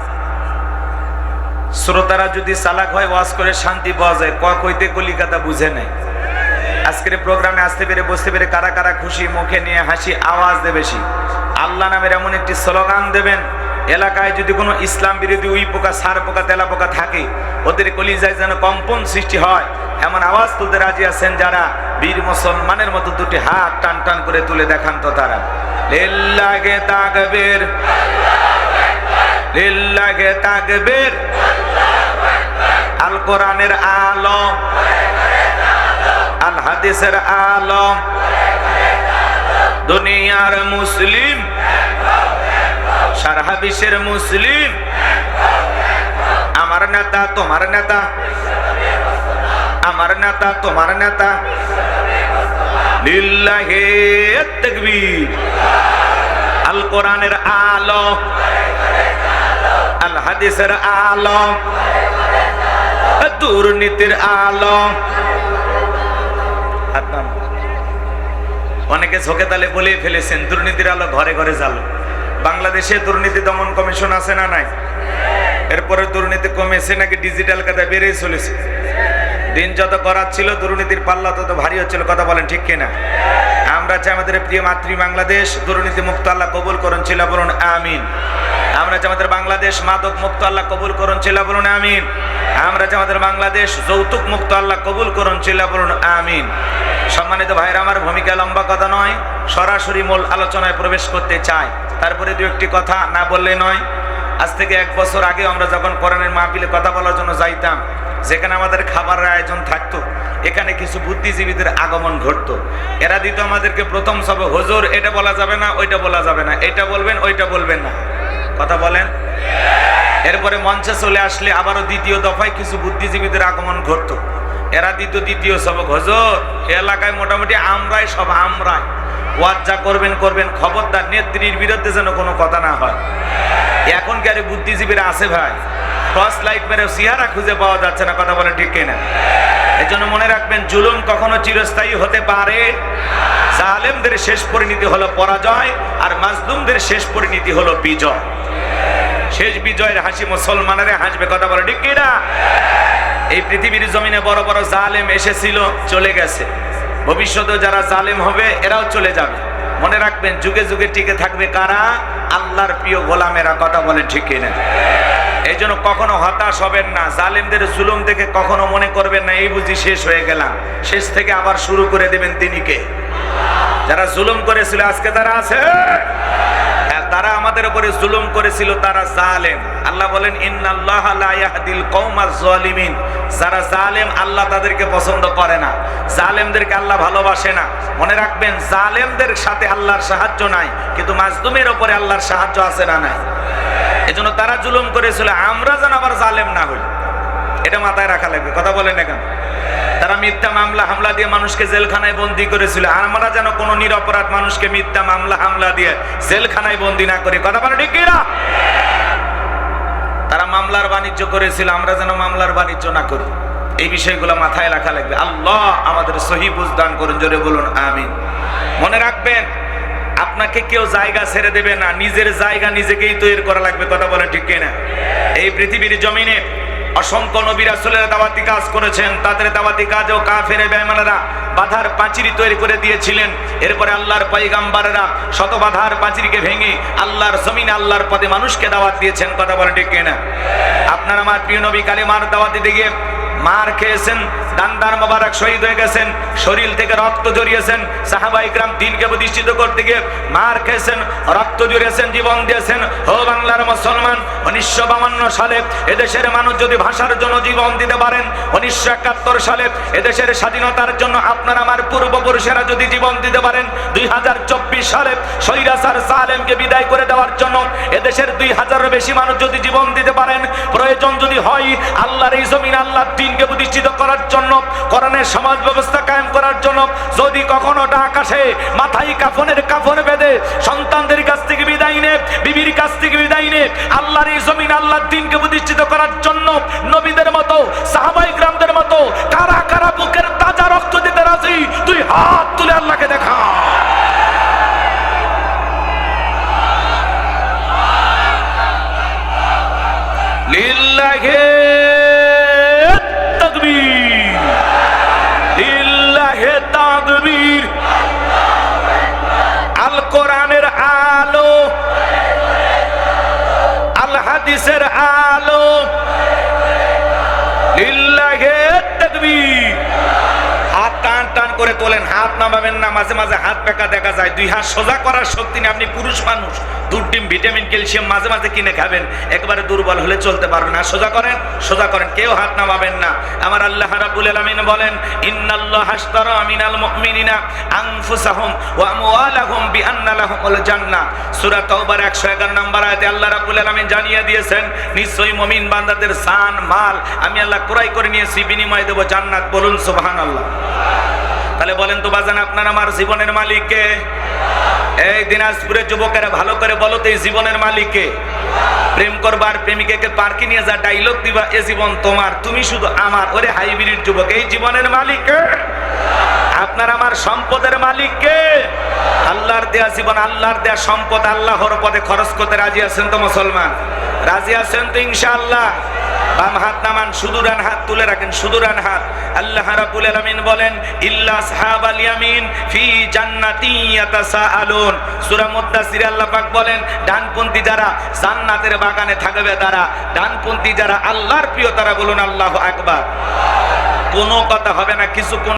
শ্রোতারা যদি চালাক হয় ওয়াজ করে শান্তি পাওয়া যায়, কইতে কলিকাতা বুঝে নেয়। আজকের প্রোগ্রামে আসতে পেরে, বসতে পেরে কারা কারা খুশি, মুখে নিয়ে হাসি, আওয়াজ দেবে বেশি। আল্লাহ নামের এমন একটি স্লোগান দেবেন, এলাকায় যদি কোনো ইসলাম বিরোধী উই পোকা, সার পোকা, তেলা পোকা থাকে, ওদের কলিজায় যেন কম্পন সৃষ্টি হয়, এমন আওয়াজ তুলতে রাজি আছেন যারা? বীর মুসলমানের মতো দুটি হাত টান টান করে তুলে দেখান তো তারা। লিল্লাহি তাকবীর, লিল্লাহি তাকবীর। আল কোরআনের আলম, আল হাদিসের আলম, দুনিয়ার মুসলিম, সারা বিশ্বের মুসলিম। আমার নেতা তোমার নেতা, আমার নেতা তোমার নেতা। লিল্লাহি তাকবীর, আল কোরআনের আলো, আল হাদিসের আলো, দুর্নীতির আলো। অনেকে ঝোঁকে তালে বলে ফেলেছেন দুর্নীতির আলো ঘরে ঘরে জ্বালো। বাংলাদেশে দুর্নীতি দমন কমিশন আছে না নাই? এরপরে দুর্নীতি কমেছে নাকি ডিজিটাল কায়দায় বেড়েই চলেছে? দিন যত করার ছিল দুর্নীতির পাল্লা তত ভারী হচ্ছিল। কথা বলেন ঠিক কিনা? আমরা চাই আমাদের প্রিয় মাতৃ বাংলাদেশ দুর্নীতি মুক্ত আল্লাহ কবুল করুন, ছিল বলুন আমিন। আমরা চাই আমাদের বাংলাদেশ মাদক মুক্ত আল্লাহ কবুল করুন, ছিল বলুন আমিন। আমরা চাই আমাদের বাংলাদেশ যৌতুক মুক্ত আল্লাহ কবুল করুন, ছিল বলুন আমিন। সম্মানিত ভাইরা, আমার ভূমিকা লম্বা কথা নয়, সরাসরি মূল আলোচনায় প্রবেশ করতে চাই। তারপরে দু একটি কথা না বললে নয়। আজ থেকে 1 বছর আগে আমরা যখন কোরআনের মাহফিলে কথা বলার জন্য যাইতাম, যেখানে আমাদের খাবারের আয়োজন থাকতো, এখানে কিছু বুদ্ধিজীবীদের আগমন ঘটতো। এরা দিত আমাদেরকে প্রথম সবে, হুজুর এটা বলা যাবে না, ওইটা বলা যাবে না, এটা বলবেন ওইটা বলবেন না। কথা বলেন। এরপরে মঞ্চে চলে আসলে আবারও দ্বিতীয় দফায় কিছু বুদ্ধিজীবীদের আগমন ঘটতো। এরা দিত দ্বিতীয় সবক, হুজুর এলাকায় মোটামুটি আমরাই সব, আমরাই ওয়াজ যা করবেন করবেন, খবরদার নেত্রীর বিরুদ্ধে যেন কোনো কথা না হয়। এখনকার বুদ্ধিজীবীরা আছে ভাই, টর্চ লাইট মেরে চেহারা খুঁজে পাওয়া যাচ্ছে না। কথা বলে ঠিক কিনা? এই জন্য মনে রাখবেন, জুলুম কখনো চিরস্থায়ী হতে পারে। জালেমদের শেষ পরিণতি হলো পরাজয়, আর মাজলুমদের শেষ পরিণতি হলো বিজয়। শেষ বিজয়ের হাসি মুসলমানেরা হাসবে। কথা বলে ঠিক কিনা? এই পৃথিবীর জমিনে বড় বড় জালেম এসেছিল, চলে গেছে। ভবিষ্যতে যারা জালেম হবে এরাও চলে যাবে। মনে রাখবেন, যুগে যুগে টিকে থাকবে কারা? আল্লাহর প্রিয় গোলামেরা। কথা বলেন ঠিক কিনা? এই জন্য কখনো হতাশ হবেন না। জালেমদের জুলুম দেখে কখনো মনে করবেন না এই বুঝি শেষ হয়ে গেলাম। শেষ থেকে আবার শুরু করে দেবেন তিনি কে? যারা জুলুম করেছিল আজকে তারা আছে, তারা আমাদের উপরে জুলুম করেছিল, তারা জালেম। আল্লাহ বলেন, ইন্নাল্লাহা লা ইয়াহদিল কওমাজ জালিমিন। যারা জালেম আল্লাহ তাদেরকে পছন্দ করে না, জালেমদেরকে আল্লাহ ভালোবাসে না। মনে রাখবেন, জালেমদের সাথে আল্লাহর সাহায্য নাই, কিন্তু মাজলুমের উপরে আল্লাহর সাহায্য আছে না নাই? এজন্য তারা জুলুম করেছিল, আমরা যেন আবার জালেম না হই, এটা মাথায় রাখা লাগবে। কথা বলেন না কেন? তারা মিথ্যা মামলা হামলা দিয়ে মানুষকে জেলখানায় বন্দী করেছিল, আর আমরা যেন কোনো নিরপরাধ মানুষকে মিথ্যা মামলা হামলা দিয়ে জেলখানায় বন্দী না করি। কথা বলেন ঠিক কিনা? তারা মামলার বাণিজ্য করেছিল, আমরা যেন মামলার বাণিজ্য না করি। এই বিষয়গুলো মাথায় রাখা লাগবে। আল্লাহ আমাদের সহি বুঝ দান করুন, জোরে বলুন আমিন। মনে রাখবেন, আপনাকে কেউ জায়গা ছেড়ে দেবে না, নিজের জায়গা নিজেকেই তৈরি করা লাগবে। কথা বলেন ঠিক কিনা? এই পৃথিবীর জমিনে অসংখ্য নবী রাসূলেরা দাওয়াতি কাজ করেছেন, তাদের দাওয়াতি কাজেও কাফের বেঈমানেরা বাধার পাঁচিরি তৈরি করে দিয়েছিলেন। এরপরে আল্লাহর পয়গম্বরেরা শত বাধার পাঁচিরিকে ভেঙে আল্লাহর জমিনে আল্লাহর পথে মানুষকে দাওয়াত দিয়েছেন। কথা বলেন ঠিক কিনা? আপনার আমার প্রিয় নবী কালেমার দাওয়াত দিতে গিয়ে মার খেয়েছেন, দান্দার মোবারক শহীদ হয়ে গেছেন, শরীর থেকে রক্ত জড়িয়েছেন। সাহাবা ইকরাম দ্বীনকে প্রতিষ্ঠিত করতে গিয়ে মার খেয়েছেন, রক্ত জড়িয়েছেন, জীবন দিয়েছেন। ও বাংলার মুসলমান, 1952 সালে এদেশের মানুষ যদি ভাষার জন্য জীবন দিতে পারেন, 1971 সালে এদেশের স্বাধীনতার জন্য আপনার আমার পূর্বপুরুষেরা যদি জীবন দিতে পারেন, 2024 সালে স্বৈরাচার জালেমকে বিদায় করে দেওয়ার জন্য এদেশের 2000-এর বেশি মানুষ যদি জীবন দিতে পারেন, প্রয়োজন যদি হয় আল্লাহর এই জমিন আল্লাহর দ্বীনকে প্রতিষ্ঠিত করার জন্য, কোরআনের সমাজ ব্যবস্থা কায়েম করার জন্য, যদি কখনো আকাশে মাথায় কাফনের কাফন বেঁধে সন্তানদের কাছ থেকে বিদায় নে, বিবির কাছ থেকে বিদায় নে, আল্লাহর এই জমিন আল্লাহর দ্বীনকে প্রতিষ্ঠিত করার জন্য নবীদের মতো সাহাবায়ে কিরামদের মতো কারা কারা বুকের তাজা রক্ত দিতে রাজি? তুই হাত তুলে আল্লাহকে দেখা। লিল্লাহি তাকবীর, লিল্লাহি তাকবীর। আল কোরআনের আলো, আল হাদিসের আলো, লিল্লাহি তাকবীর। হাত টান টান করে তোলেন, হাত নামাবেন না। মাঝে মাঝে হাত বেঁকা দেখা যায়। 2 হাত সোজা করার শক্তি নেই। আপনি পুরুষ মানুষ, দুধ ডিম ভিটামিন ক্যালসিয়াম মাঝে মাঝে কিনে খাবেন, একবারে দুর্বল হলে চলতে পারবেন না। সোজা করেন, সোজা করেন, কেউ হাত নামাবেন না। আমার আল্লাহ রাব্বুল আলামিন বলেন, ইন্নাল্লাহা আশতারা মিনাল মুমিনিনা আনফুসাহুম ওয়া আমওয়ালাহুম বিআন্না লাহুমুল জান্নাহ। সূরা তাওবার 111 নম্বর আয়াতে আল্লাহ রাব্বুল আলামিন জানিয়ে দিয়েছেন, নিশ্চয়ই মুমিন বান্দাদের জান মাল আমি আল্লাহ ক্রয় করে নিয়েছি, বিনিময়ে দেব জান্নাত। বলুন সুবহানাল্লাহ। তাহলে বলেন তো বাজান, আপনার আমার জীবনের মালিক কে? এই দিনাজপুরের যুবকেরা ভালো করে বলো তো, এই জীবনের মালিককে? প্রেম করবার প্রেমিকাকে পার্কে নিয়ে যা ডাইলগ দিবা, এ জীবন তোমার, তুমি শুধু আমার। ওরে হাইব্রিড যুবক, এই জীবনের মালিককে? আপনার আমার সম্পদের মালিককে? আল্লাহর দেয়া জীবন, আল্লাহর দেয়া সম্পদ আল্লাহর পথে খরচ করতে রাজি আছেন তো মুসলমান? রাজি আছেন তো ইনশাআল্লাহ? বাম হাত নামান, শুধু ডান হাত তুলে রাখেন, শুধু ডান হাত। আল্লাহ রাব্বুল আলামিন বলেন, ইল্লা আসহাবাল ইয়ামিন ফি জান্নাতি ইয়াতাসাআলুন। সূরা মুদ্দাসিরে আল্লাহ পাক বলেন, ডানপন্থী যারা জান্নাতের বাগানে থাকবে তারা, ডানপন্থী যারা আল্লাহর প্রিয় তারা, বলুন আল্লাহু আকবার। কোনো কথা হবে না, কিছু